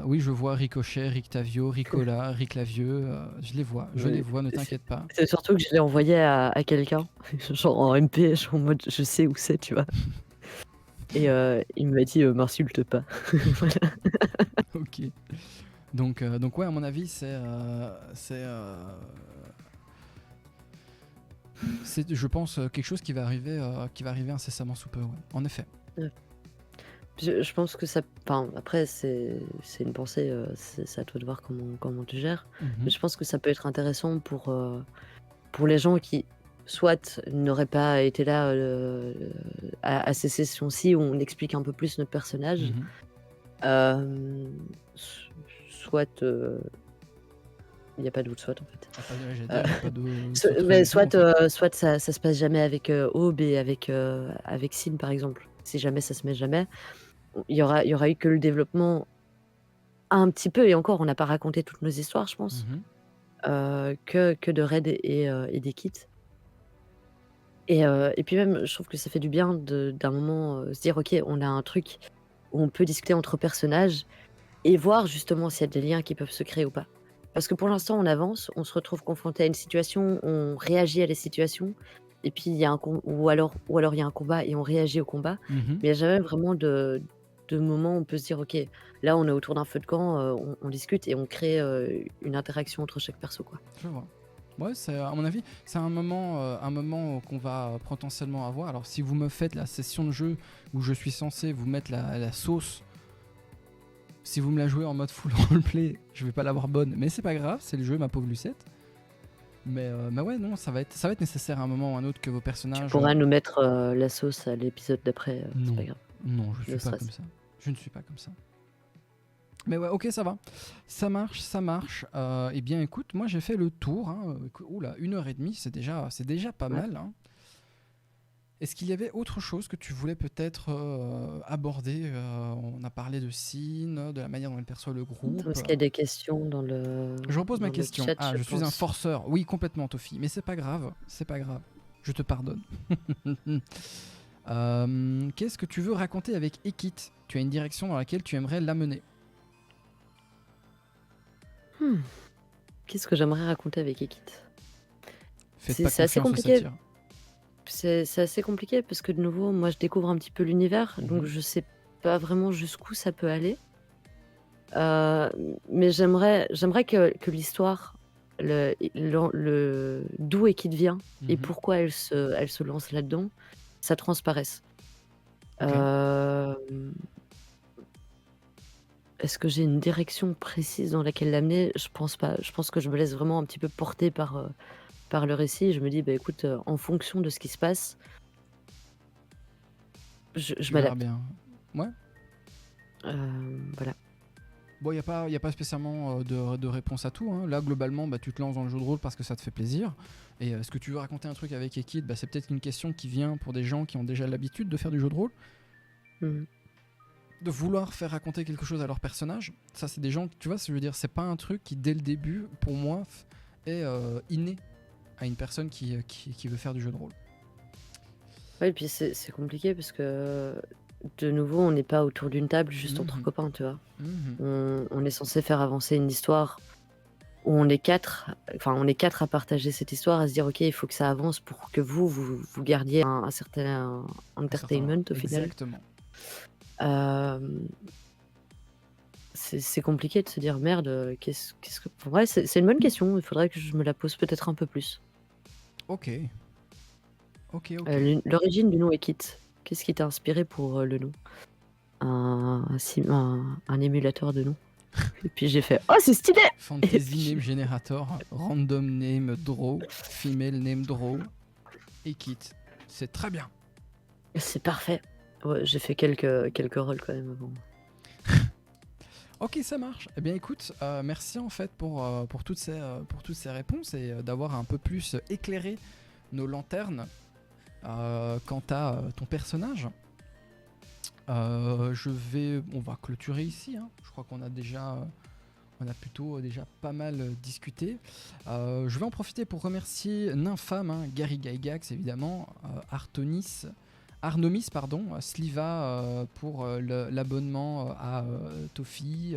Oui, je vois Ricochet, Rick Tavio, Ricola, Rick Lavieux, je les Ouais, vois, ne t'inquiète pas. c'est surtout que je l'ai envoyé à quelqu'un, genre en MP, genre en mode je sais où c'est, tu vois? Et il m'a dit: «M'insulte pas». Voilà. Ok. Donc ouais, à mon avis, c'est, je pense, quelque chose qui va arriver incessamment sous peu, ouais. En effet. Ouais. Je pense que ça enfin, après c'est une pensée, c'est à toi de voir comment tu gères. Mhm. Mais je pense que ça peut être intéressant pour les gens qui, soit n'auraient pas été là, à ces sessions-ci où on explique un peu plus notre personnage, Mhm. hem, s soit, il y a pas d'autre soit en fait. Ah, j'allais Heu, dire, il n'y a pas se d'autre mais raison en soit, fait. soit ça se passe jamais avec, Aube et avec Sin par exemple. Si jamais ça se met jamais, il y aura eu que le développement un petit peu et encore on n'a pas raconté toutes nos histoires je pense, Mhm. que de Red et d'Ekit et puis même je trouve que ça fait du bien d'un moment, se dire: «OK, on a un truc où on peut discuter entre personnages et voir justement s'il y a des liens qui peuvent se créer ou pas». Parce que pour l'instant on avance, on se retrouve confronté à une situation, on réagit à la situation et puis il y a un com ou alors il y a un combat et on réagit au combat. Mhm. Mais il y a jamais vraiment de moment où on peut se dire: «OK, là on est autour d'un feu de camp, on discute et on crée, une interaction entre chaque perso, quoi». Je vois. Ouais, à mon avis, c'est un moment qu'on va potentiellement avoir. Alors, si vous me faites la session de jeu où je suis censé vous mettre la sauce, si vous me la jouez en mode full roleplay, je vais pas l'avoir bonne, mais c'est pas grave, c'est le jeu, ma pauvre Lucette. Mais ouais, non, ça va être nécessaire à un moment ou à un autre que vos Tu personnages. pourras nous mettre, la sauce à l'épisode d'après, c'est pas Non, grave. non, je suis No pas comme stress. ça. Je ne suis pas comme ça. Mais ouais, ok, ça va. Ça marche, ça marche. Eh bien, écoute, moi j'ai fait le tour. Hein. Oula, 1h30, c'est déjà pas Ouais. mal. Hein. Est-ce qu'il y avait autre chose que tu voulais peut-être aborder On a parlé de Sin, de la manière dont elle perçoit le groupe. Parce qu'il y a des questions dans le Je repose ma question. chat, Ah, je je suis un pense. forceur. Oui, complètement, Tofi. Mais c'est pas grave. C'est pas grave. Je te pardonne. Qu'est-ce que tu veux raconter avec Ekit? Tu as une direction dans laquelle tu aimerais l'amener. Mmh. Qu'est-ce que j'aimerais raconter avec Ekit? Faites C'est pas c'est assez confiance au compliqué. satire. C'est assez compliqué parce que de nouveau, moi, je découvre un petit peu l'univers, donc Mhm. je sais pas vraiment jusqu'où ça peut aller. Mais j'aimerais que l'histoire, d'où Ekit vient et Mhm. pourquoi elle se lance là-dedans, ça transparaisse. Ok. Hem Est-ce que j'ai une direction précise dans laquelle l'amener? Je pense pas. Je pense que je me laisse vraiment un petit peu porter par le récit. Je me dis: «Bah, écoute, en fonction de ce qui se passe, je Tu verras m'adapte». bien. Ouais. Voilà. Bon, y a pas spécialement de réponse à tout. Hein. Là, globalement, bah, tu te lances dans le jeu de rôle parce que ça te fait plaisir. Et est-ce que tu veux raconter un truc avec Ekid? Bah, c'est peut-être une question qui vient pour des gens qui ont déjà l'habitude de faire du jeu de rôle. Mmh. De vouloir faire raconter quelque chose à leur personnage. Ça, c'est des gens, tu vois, je veux dire, c'est pas un truc qui, dès le début, pour moi, est inné à une personne qui veut faire du jeu de rôle. Ouais et puis c'est compliqué parce que, de nouveau, on n'est pas autour d'une table juste entre Mhm. copains, tu vois? Mhm. On est censé faire avancer une histoire où on est 4, enfin, on est 4 à partager cette histoire, à se dire: «OK, il faut que ça avance pour que vous gardiez un certain Un certain... entertainment au final». Exactement. Hem c'est compliqué de se dire: «Merde, qu'est-ce que» ouais, c'est une bonne question, il faudrait que je me la pose peut-être un peu plus. Ok. Ok, ok. L'origine du nom Ekit, qu'est-ce qui t'a inspiré pour, le nom? Un émulateur de nom? Et puis j'ai fait: «Oh, c'est stylé!» Et Fantasy puis Name Generator, Random Name Draw, Female Name Draw, et Kit. C'est très bien. c'est parfait. Ouais, j'ai fait quelques rôles quand même avant. Ok, ça marche. Eh bien, écoute, merci en fait pour toutes ces réponses et d'avoir un peu plus éclairé nos lanternes quant à ton personnage. On va clôturer ici. Hein. Je crois qu'on a plutôt déjà pas mal discuté. Je vais en profiter pour remercier Nympham, hein, Gary Gygax évidemment, Arnomis, Sliva pour l'abonnement à Tofi,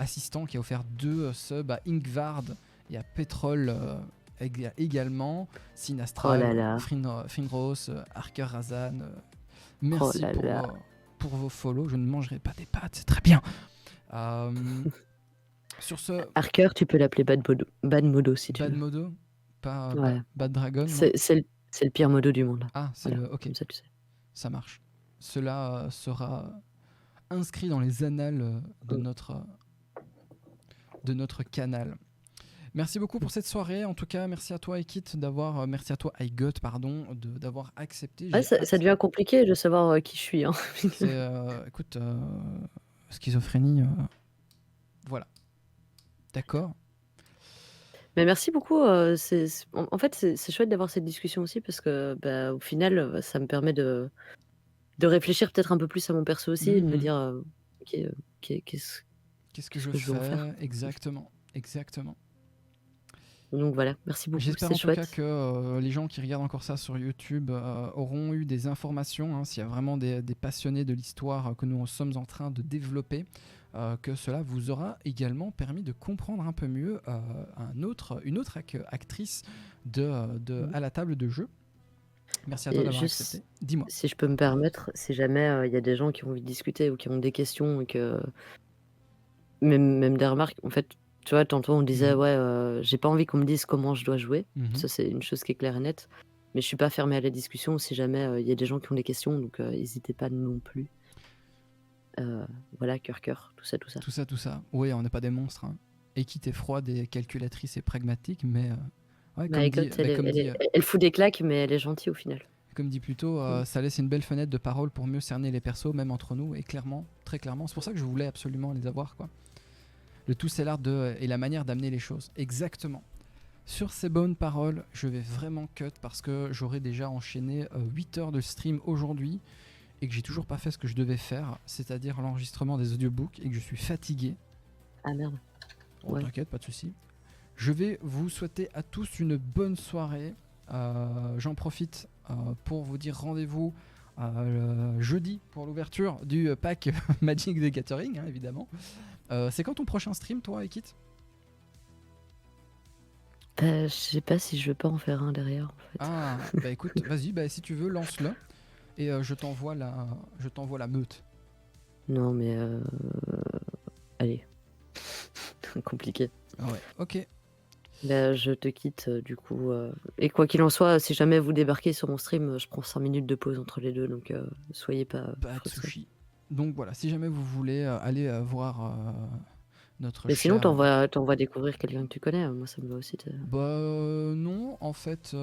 Assistant qui a offert 2 subs à Ingvard et à Petrol également, Oh là Sinastral, là. Finros, Arker Razan. Oh Merci là là. pour vos follows. Je ne mangerai pas des pâtes, c'est très bien. Sur ce, Harker, tu peux l'appeler Bad Modo si tu Bad veux. Modo, pas Ouais. Bad Dragon, non? C'est le pire modo du monde. Ah, c'est Voilà, ok, comme ça tu sais. ça marche. Cela sera inscrit dans les annales de notre canal. Merci beaucoup pour cette soirée. En tout cas, merci à toi, Ekit, merci à toi, iGot, d'avoir accepté. Ouais, ça devient compliqué de savoir qui je suis. Hein. Écoute, schizophrénie, voilà. D'accord. Mais merci beaucoup. En fait, c'est chouette d'avoir cette discussion aussi parce que, bah, au final, ça me permet de réfléchir peut-être un peu plus à mon perso aussi et de me dire, ok, qu'est-ce Qu'est-ce que je que je veux en faire. fais exactement. Donc voilà, merci beaucoup, J'espère c'est en tout cas chouette. que les gens qui regardent encore ça sur YouTube auront eu des informations, hein, s'il y a vraiment des passionnés de l'histoire que nous sommes en train de développer, que cela vous aura également permis de comprendre un peu mieux une autre actrice à la table de jeu. Merci à toi Et d'avoir juste, accepté. Dis-moi. si je peux me permettre, si jamais il y a des gens qui ont envie de discuter ou qui ont des questions et que même des remarques, en fait, tu vois, tantôt on disait, ouais, j'ai pas envie qu'on me dise comment je dois jouer. Ça, c'est une chose qui est claire et nette. Mais je suis pas fermée à la discussion si jamais il y a des gens qui ont des questions, donc n'hésitez pas non plus. Voilà, cœur, tout ça. Tout ça. Oui, on n'est pas des monstres. Hein. Équité froide et calculatrice et pragmatique, mais ouais, My God, elle fout des claques, mais elle est gentille au final. Comme dit plus tôt, ça laisse une belle fenêtre de parole pour mieux cerner les persos, même entre nous, et clairement, très clairement. C'est pour ça que je voulais absolument les avoir, quoi. Le tout, c'est l'art et la manière d'amener les choses. Exactement. Sur ces bonnes paroles, je vais vraiment cut parce que j'aurais déjà enchaîné 8 heures de stream aujourd'hui et que j'ai toujours pas fait ce que je devais faire, c'est-à-dire l'enregistrement des audiobooks, et que je suis fatigué. Ah merde. Oh, ouais. T'inquiète, pas de soucis. Je vais vous souhaiter à tous une bonne soirée. J'en profite pour vous dire rendez-vous jeudi pour l'ouverture du pack Magic the Gathering, hein, évidemment. C'est quand ton prochain stream, toi, Ekit? Je sais pas si je veux pas en faire un derrière, en fait. Ah, bah écoute, vas-y, si tu veux, lance-le et je t'envoie la meute. Non, mais allez, compliqué. Ouais, ok. Là, je te quitte du coup. Et quoi qu'il en soit, si jamais vous débarquez sur mon stream, je prends 5 minutes de pause entre les deux, donc soyez pas frustrés. Donc voilà, si jamais vous voulez aller voir notre Mais cher... sinon, t'envoies découvrir quelqu'un que tu connais, moi ça me va aussi. Bah non, en fait,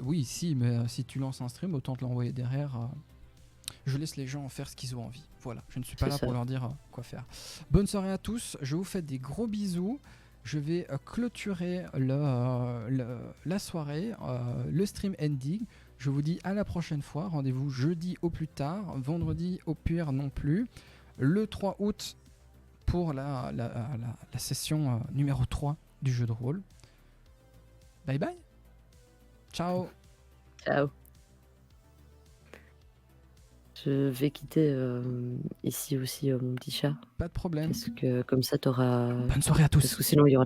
oui, si, mais si tu lances un stream, autant te l'envoyer derrière. Je laisse les gens faire ce qu'ils ont envie. Voilà, je ne suis pas là pour leur dire quoi faire. Bonne soirée à tous, je vous fais des gros bisous. Je vais clôturer la soirée, le stream ending. Je vous dis à la prochaine fois. Rendez-vous jeudi au plus tard, vendredi au pire non plus. Le 3 août pour la session numéro 3 du jeu de rôle. Bye bye. Ciao. Ciao. Je vais quitter ici aussi mon petit chat. Pas de problème. Parce que comme ça, t'auras... Bonne soirée à tous. Parce que sinon, il y aura